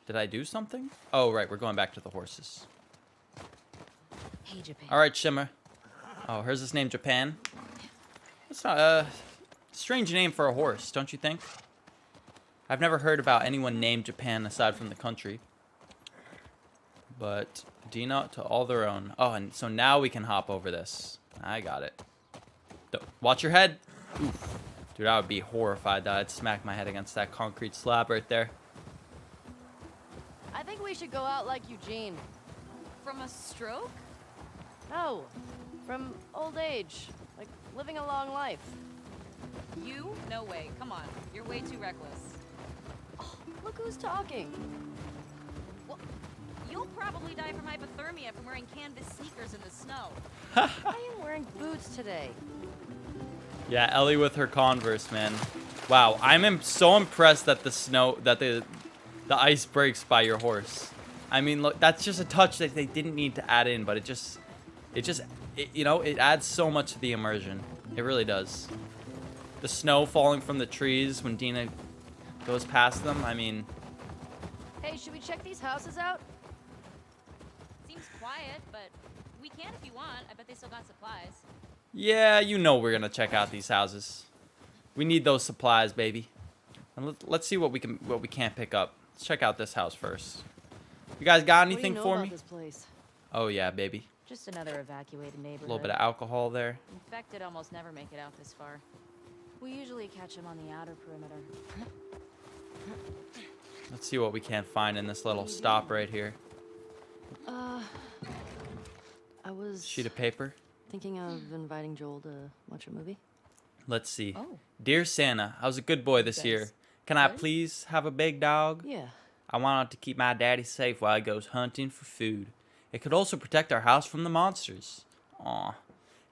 Did I do something? Oh, right, we're going back to the horses. Hey, Japan. All right, Shimmer. Oh, hers is named Japan. That's not a strange name for a horse, don't you think? I've never heard about anyone named Japan aside from the country. But Dina, to all their own. Oh, and so now we can hop over this. I got it. Watch your head. Oof. Dude, I would be horrified that I'd smack my head against that concrete slab right there. I think we should go out like Eugene. From a stroke? No, from old age. Like living a long life. You? No way. Come on. You're way too reckless. Oh, look who's talking. Well, you'll probably die from hypothermia from wearing canvas sneakers in the snow. I am wearing boots today. Yeah, Ellie with her Converse, man. Wow, I'm so impressed that the ice breaks by your horse. I mean, look, that's just a touch that they didn't need to add in, but you know, it adds so much to the immersion. It really does. The snow falling from the trees when Dina goes past them, I mean... Hey, should we check these houses out? Seems quiet, but we can if you want. I bet they still got supplies. Yeah, you know we're gonna check out these houses. We need those supplies, baby. And let's see what we can't pick up. Let's check out this house first. You guys got anything for me? This place? Oh yeah, baby. Just another evacuated A neighborhood. little bit of alcohol there. Infected almost never make it out this far. We usually catch them on the outer perimeter. Let's see what we can't find in this little stop right here. I was Sheet of paper. thinking of inviting Joel to watch a movie. Let's see. Oh. Dear Santa, I was a good boy this year. Can I please have a big dog? Yeah. I wanted to keep my daddy safe while he goes hunting for food. It could also protect our house from the monsters. Aw.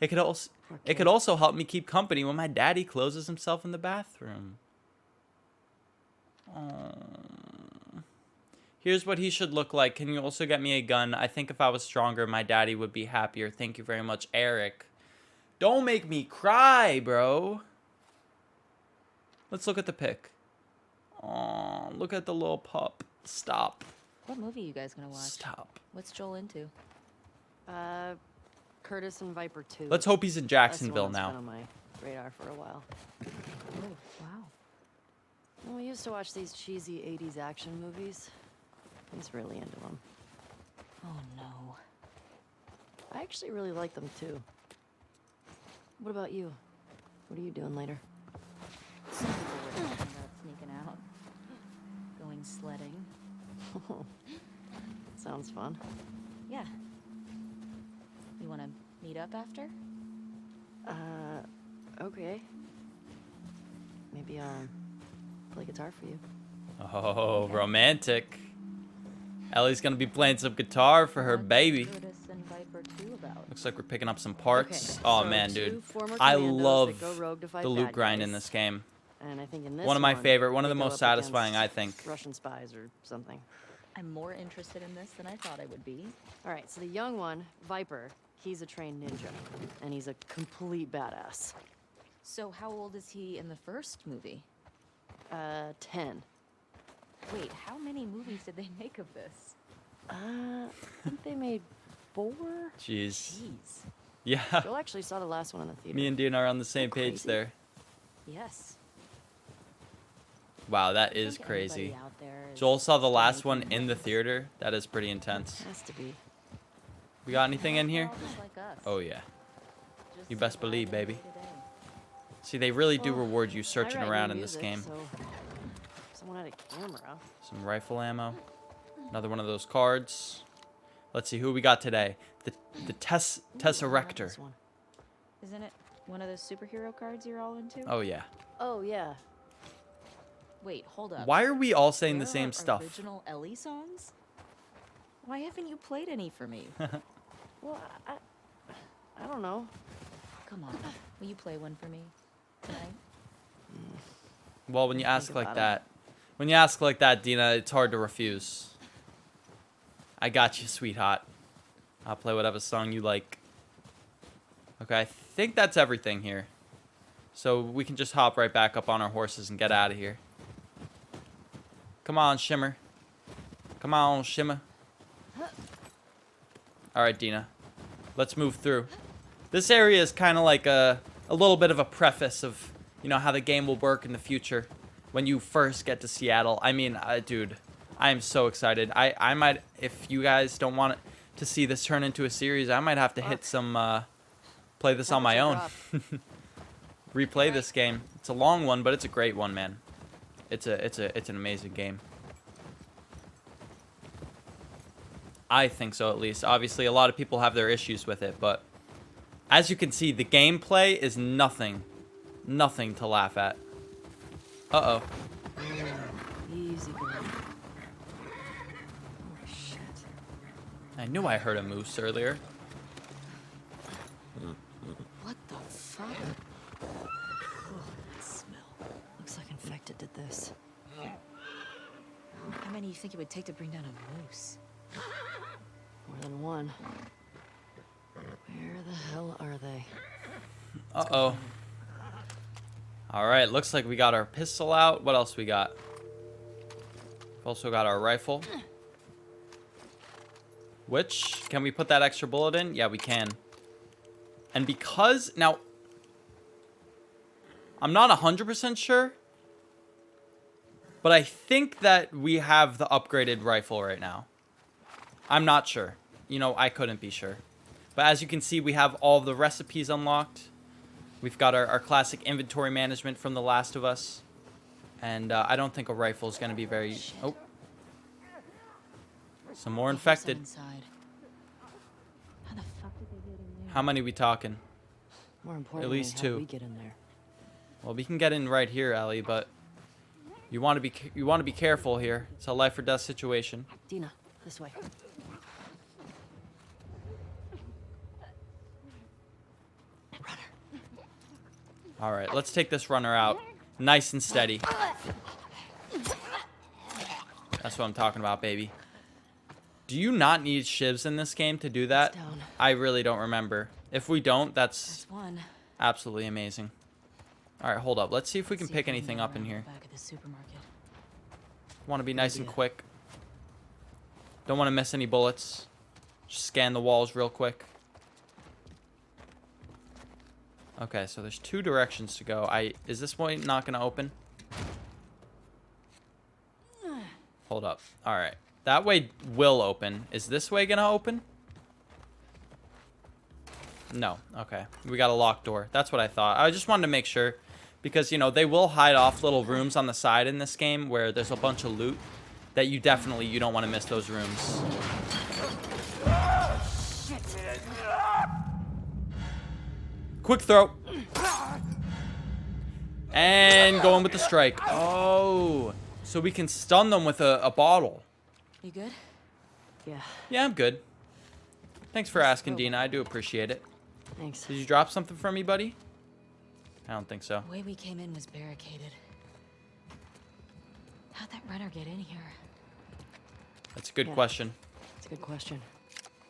It could also help me keep company when my daddy closes himself in the bathroom. Aww. Here's what he should look like. Can you also get me a gun? I think if I was stronger, my daddy would be happier. Thank you very much, Eric. Don't make me cry, bro. Let's look at the pic. Aw, look at the little pup. Stop. What movie you guys gonna watch? Stop. What's Joel into? Curtis and Viper 2. Let's hope he's in Jacksonville That's the one now. that's been on my radar for a while. Oh, wow. Well, we used to watch these cheesy 80s action movies. He's really into them. Oh, no. I actually really like them, too. What about you? What are you doing later? Some people were talking about sneaking out. Going sledding. Sounds fun. Yeah. You wanna meet up after? Okay. Maybe, play guitar for you. Oh, romantic. Ellie's gonna be playing some guitar for her baby. Curtis and Viper 2 about? Looks like we're picking up some parts. Okay, Oh so man, two dude. former I commandos love that go rogue to fight the loot bad grind guys. in this game. And I think in this One of my favorite, one of they the go most up satisfying, against I think. Russian spies or something. I'm more interested in this than I thought I would be. All right, so the young one, Viper, he's a trained ninja, and he's a complete badass. So how old is he in the first movie? 10. Wait, how many movies did they make of this? I think they made 4. Jeez. Jeez. Yeah. Joel actually saw the last one in the theater. Me and Dina are on the same page Crazy. there. Yes. Wow, that is crazy. Joel saw the last one in the theater. That is pretty intense. Has to be. We got anything in here? Oh, yeah. You best believe, baby. See, they really do reward you searching around in this game. So someone had a camera. Some rifle ammo. Another one of those cards. Let's see who we got today. The Tesseractor. Isn't it one of those superhero cards you're all into? Oh, yeah. Oh, yeah. Wait, hold up. Why are we all saying the There same are stuff? Original Ellie songs? Why haven't you played any for me? Well, I don't know. Come on, will you play one for me tonight? Well, when you ask like that, Dina, it's hard to refuse. I got you, sweetheart. I'll play whatever song you like. Okay, I think that's everything here. So we can just hop right back up on our horses and get out of here. Come on, Shimmer. Come on, Shimmer. Alright, Dina. Let's move through. This area is kind of like a little bit of a preface of, you know, how the game will work in the future when you first get to Seattle. I mean, dude, I am so excited. I might, if you guys don't want to see this turn into a series, I might have to hit some, play this on my own. Replay this game. It's a long one, but it's a great one, man. It's an amazing game. I think so, at least. Obviously, a lot of people have their issues with it, but as you can see, the gameplay is nothing to laugh at. Uh-oh. Easy going. Oh, shit. I knew I heard a moose earlier. What the fuck? Oh, that smell. Looks like infected did this. How many do you think it would take to bring down a moose? More than one. Where the hell are they? Uh-oh. Alright, looks like we got our pistol out. What else we got? We've also got our rifle. Which, can we put that extra bullet in? Yeah, we can. And because, now, I'm not 100% sure, but I think that we have the upgraded rifle right now. I'm not sure. You know, I couldn't be sure. But as you can see, we have all the recipes unlocked. We've got our classic inventory management from The Last of Us. And I don't think a rifle is going to be very... Oh. Some more infected. How the fuck did they get in there? How many we talking? More importantly, At least how do 2. we get in there? Well, we can get in right here, Ellie, but you want to be careful here. It's a life or death situation. Dina, this way. All right, let's take this runner out. Nice and steady. That's what I'm talking about, baby. Do you not need shivs in this game to do that? I really don't remember. If we don't, that's absolutely amazing. All right, hold up. Let's see if we can pick anything up in here. Back at the supermarket. Want to be nice and quick. Don't want to miss any bullets. Just scan the walls real quick. Okay, so there's 2 directions to go. Is this way not going to open? Hold up. All right. That way will open. Is this way going to open? No. Okay. We got a locked door. That's what I thought. I just wanted to make sure. Because, you know, they will hide off little rooms on the side in this game where there's a bunch of loot that you don't want to miss those rooms. Quick throw. And going with the strike. Oh. So we can stun them with a bottle. You good? Yeah. Yeah, I'm good. Thanks for asking, Dina. I do appreciate it. Thanks. Did you drop something for me, buddy? I don't think so. The way we came in was barricaded. How'd that runner get in here? That's a good question. That's a good question.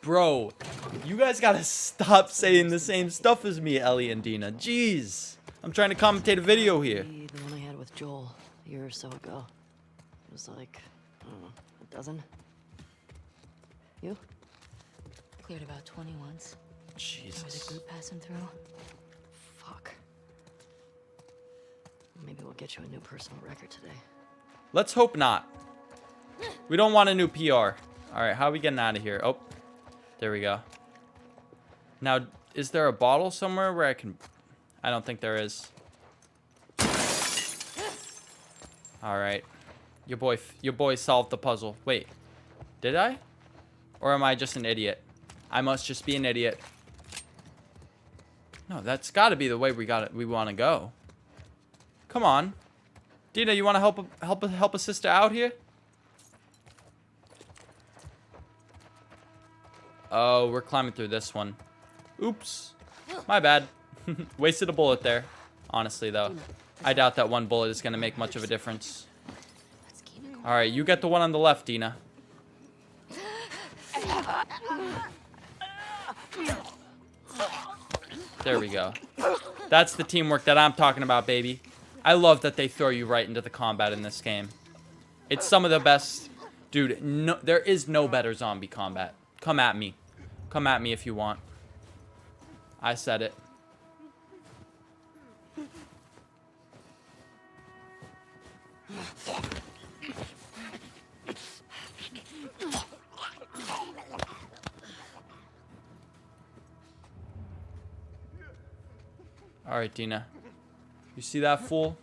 Bro, you guys gotta stop saying the same stuff as me, Ellie and Dina. Jeez. I'm trying to commentate a video here. The one I had with Joel a year or so ago. It was like, I don't know, a dozen. You? Cleared about 20 once. Jesus. There was a group passing through. Fuck. Maybe we'll get you a new personal record today. Let's hope not. We don't want a new PR. All right, how are we getting out of here? Oh, there we go. Now, is there a bottle somewhere where I can... I don't think there is. All right. Your boy solved the puzzle. Wait, did I? Or am I just an idiot? I must just be an idiot. No, that's got to be the way we want to go. Come on, Dina, you want to help a sister out here? Oh, we're climbing through this one. Oops, my bad. Wasted a bullet there. Honestly, though, I doubt that one bullet is gonna make much of a difference. All right, you get the one on the left, Dina. There we go. That's the teamwork that I'm talking about, baby. I love that they throw you right into the combat in this game. It's some of the best. Dude, no, there is no better zombie combat. Come at me. Come at me if you want. I said it. All right, Dina. You see that fool?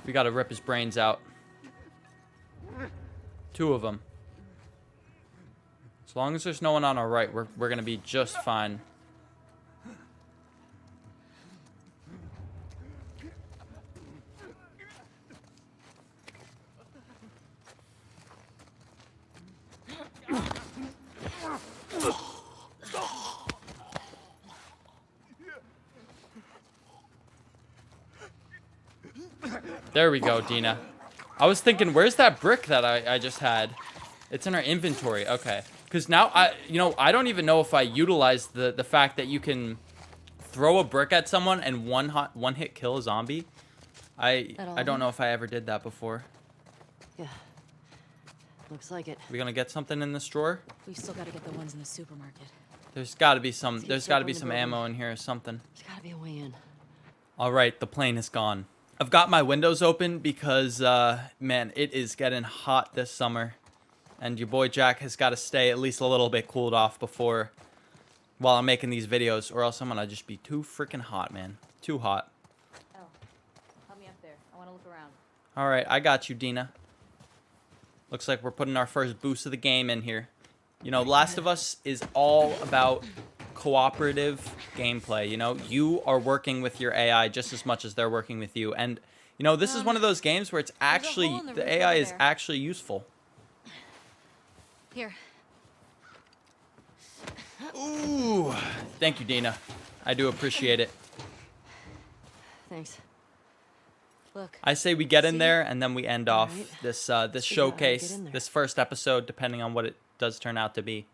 We gotta rip his brains out. 2 of them. As long as there's no one on our right, we're gonna be just fine. There we go, Dina. I was thinking, where's that brick that I just had? It's in our inventory. Okay. Because now, I don't even know if I utilize the fact that you can throw a brick at someone and one hit kill a zombie. I don't know if I ever did that before. Yeah. Looks like it. We gonna get something in this drawer? We still gotta get the ones in the supermarket. There's gotta be some ammo in here or something. There's gotta be a way in. All right, the plane is gone. I've got my windows open because, man, it is getting hot this summer. And your boy Jack has got to stay at least a little bit cooled off while I'm making these videos, or else I'm going to just be too freaking hot, man. Too hot. Oh, help me up there. I want to look around. All right, I got you, Dina. Looks like we're putting our first boost of the game in here. You know, Last of Us is all about cooperative gameplay. You know, you are working with your AI just as much as they're working with you. And, you know, this is one of those games where it's actually, the AI is actually useful. Here. Ooh, thank you, Dina. I do appreciate it. Thanks. Look. I say we get in there and then we end off this this Get showcase, in there. this first episode, depending on what it does turn out to be.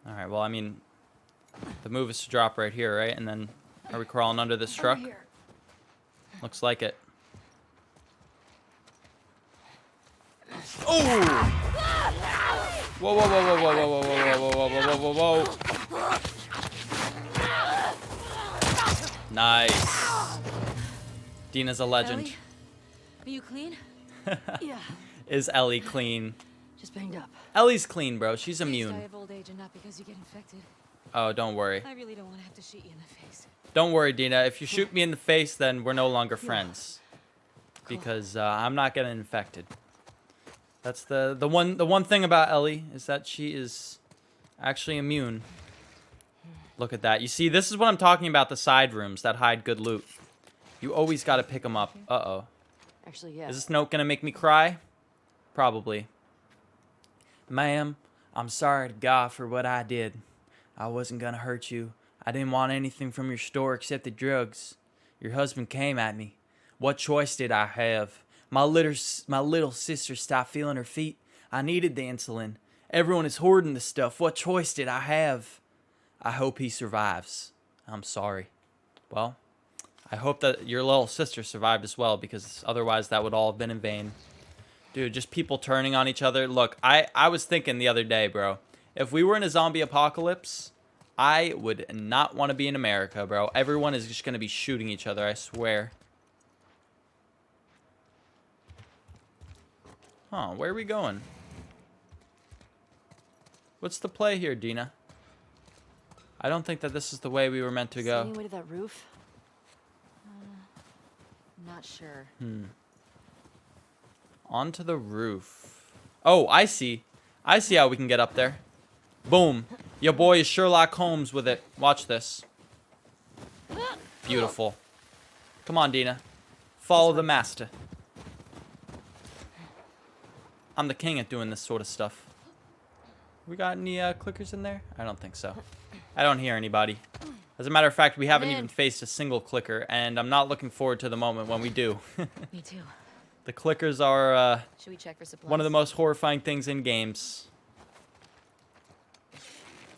All right. Well, I mean, the move is to drop right here, right? And then, are we crawling under this truck? Looks like it. Oh! Whoa! Whoa! Whoa! Whoa! Whoa! Whoa! Whoa! Whoa! Whoa! Whoa! Whoa! Nice. Dina's a legend. Ellie? Are you clean? Yeah. Is Ellie clean? Just banged up. Ellie's clean, bro. She's Please die immune. of old age and not because you get infected. Oh, don't worry. I really don't want to have to shoot you in the face. Don't worry, Dina. If you shoot me in the face, then we're no longer friends. Because I'm not getting infected. That's the one thing about Ellie is that she is actually immune. Look at that. You see, this is what I'm talking about, the side rooms that hide good loot. You always got to pick them up. Uh-oh. Actually, yeah. Is this note going to make me cry? Probably. Ma'am, I'm sorry to God for what I did. I wasn't going to hurt you. I didn't want anything from your store except the drugs. Your husband came at me. What choice did I have? My little sister stopped feeling her feet. I needed the insulin. Everyone is hoarding the stuff. What choice did I have? I hope he survives. I'm sorry. Well, I hope that your little sister survived as well, because otherwise that would all have been in vain. Dude, just people turning on each other. Look, I was thinking the other day, bro. If we were in a zombie apocalypse, I would not want to be in America, bro. Everyone is just going to be shooting each other, I swear. Huh, where are we going? What's the play here, Dina? I don't think that this is the way we were meant to Is go. there any way to that roof? Not sure. Onto the roof. Oh, I see. I see how we can get up there. Boom. Your boy is Sherlock Holmes with it. Watch this. Beautiful. Come on, Dina. Follow the master. I'm the king at doing this sort of stuff. We got any clickers in there? I don't think so. I don't hear anybody. As a matter of fact, we haven't even faced a single clicker, and I'm not looking forward to the moment when we do. Me too. The clickers are Should we check for supplies? one of the most horrifying things in games.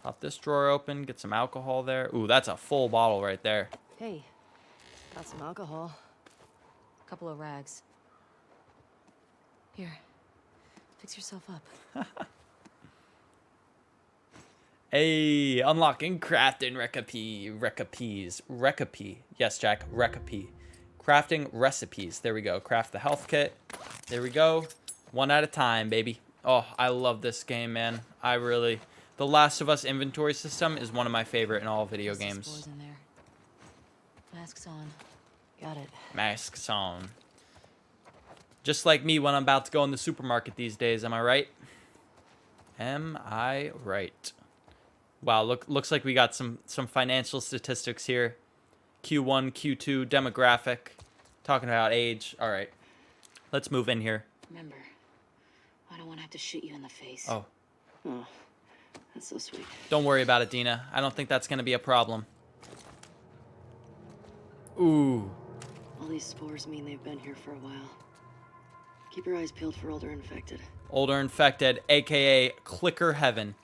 Pop this drawer open, get some alcohol there. Ooh, that's a full bottle right there. Hey, got some alcohol. Couple of rags. Here. Fix yourself up. Hey, unlocking crafting recipe. Yes, Jack, recipe. Crafting recipes. There we go. Craft the health kit. There we go. One at a time, baby. Oh, I love this game, man. The Last of Us inventory system is one of my favorite in all video games. Spores in there. Masks on. Got it. Masks on. Just like me when I'm about to go in the supermarket these days, am I right? Am I right? Wow, looks like we got some financial statistics here. Q1, Q2, demographic. Talking about age. All right. Let's move in here. Remember, I don't want to have to shoot you in the face. Oh. Oh, that's so sweet. Don't worry about it, Dina. I don't think that's going to be a problem. Ooh. All these spores mean they've been here for a while. Keep your eyes peeled for older infected. Older infected, a.k.a. clicker heaven.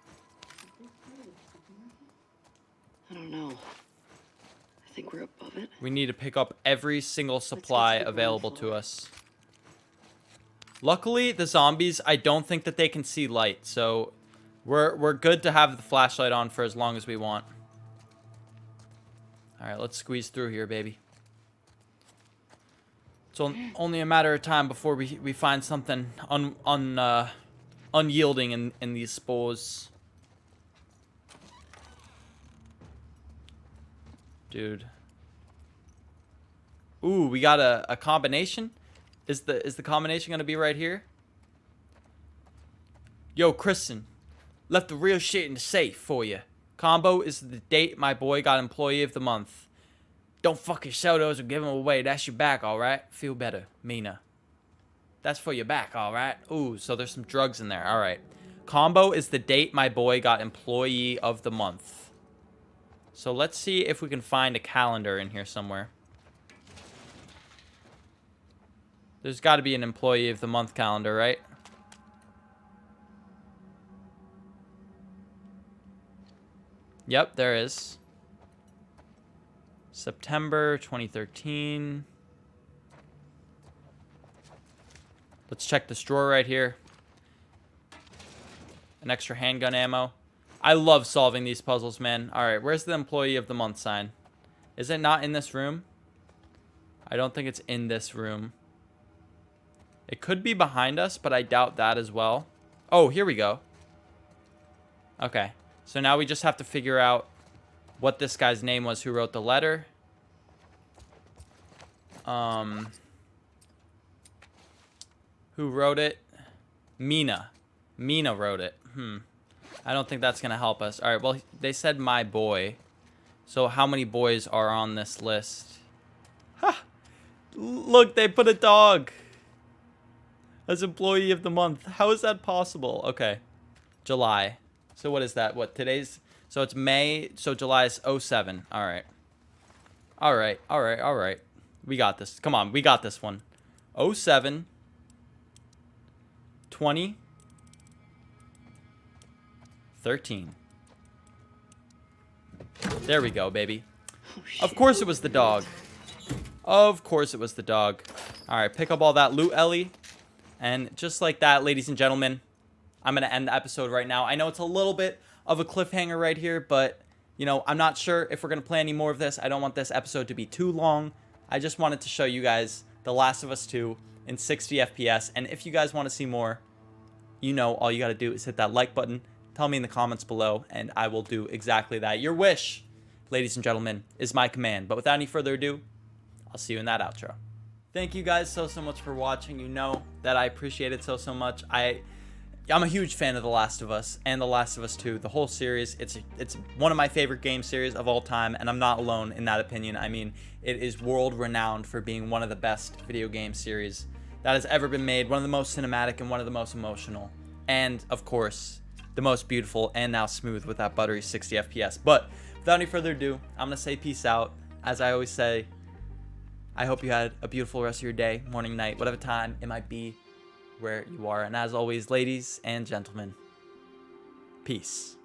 I don't know. I think we're above it. We need to pick up every single supply the ground available floor. to us. Luckily, the zombies, I don't think that they can see light, so we're good to have the flashlight on for as long as we want. All right, let's squeeze through here, baby. It's only a matter of time before we find something unyielding in these spores. Dude. Ooh, we got a combination? Is the combination gonna be right here? Yo, Kristen. Left the real shit in the safe for you. Combo is the date my boy got employee of the month. Don't fucking sell those or give them away. That's your back, alright? Feel better, Mina. That's for your back, alright? Ooh, so there's some drugs in there. Alright. Combo is the date my boy got employee of the month. So let's see if we can find a calendar in here somewhere. There's got to be an employee of the month calendar, right? Yep, there is. September 2013. Let's check this drawer right here. An extra handgun ammo. I love solving these puzzles, man. All right, where's the employee of the month sign? Is it not in this room? I don't think it's in this room. It could be behind us, but I doubt that as well. Oh, here we go. Okay, so now we just have to figure out what this guy's name was who wrote the letter. Who wrote it? Mina. Mina wrote it. I don't think that's going to help us. All right, well, they said my boy. So how many boys are on this list? Ha! Look, they put a dog as employee of the month. How is that possible? Okay. July. So what is that? What, today's... So it's May. So July is 07. All right. All right. All right. All right. We got this. Come on. We got this one. 07. 20. 13. There we go, baby. Of course it was the dog. Of course it was the dog. All right. Pick up all that loot, Ellie. And just like that, ladies and gentlemen, I'm going to end the episode right now. I know it's a little bit of a cliffhanger right here, but, you know, I'm not sure if we're going to play any more of this. I don't want this episode to be too long. I just wanted to show you guys The Last of Us 2. in 60 FPS. And if you guys want to see more, you know, all you got to do is hit that like button. Tell me in the comments below, and I will do exactly that. Your wish, ladies and gentlemen, is my command. But without any further ado, I'll see you in that outro. Thank you guys so much for watching. You know that I appreciate it so much. I'm a huge fan of The Last of Us and The Last of Us 2, the whole series. It's one of my favorite game series of all time, and I'm not alone in that opinion. I mean, it is world renowned for being one of the best video game series that has ever been made, one of the most cinematic and one of the most emotional, and of course, the most beautiful and now smooth with that buttery 60 FPS. But without any further ado, I'm gonna say peace out. As I always say, I hope you had a beautiful rest of your day, morning, night, whatever time it might be where you are. And as always, ladies and gentlemen, peace.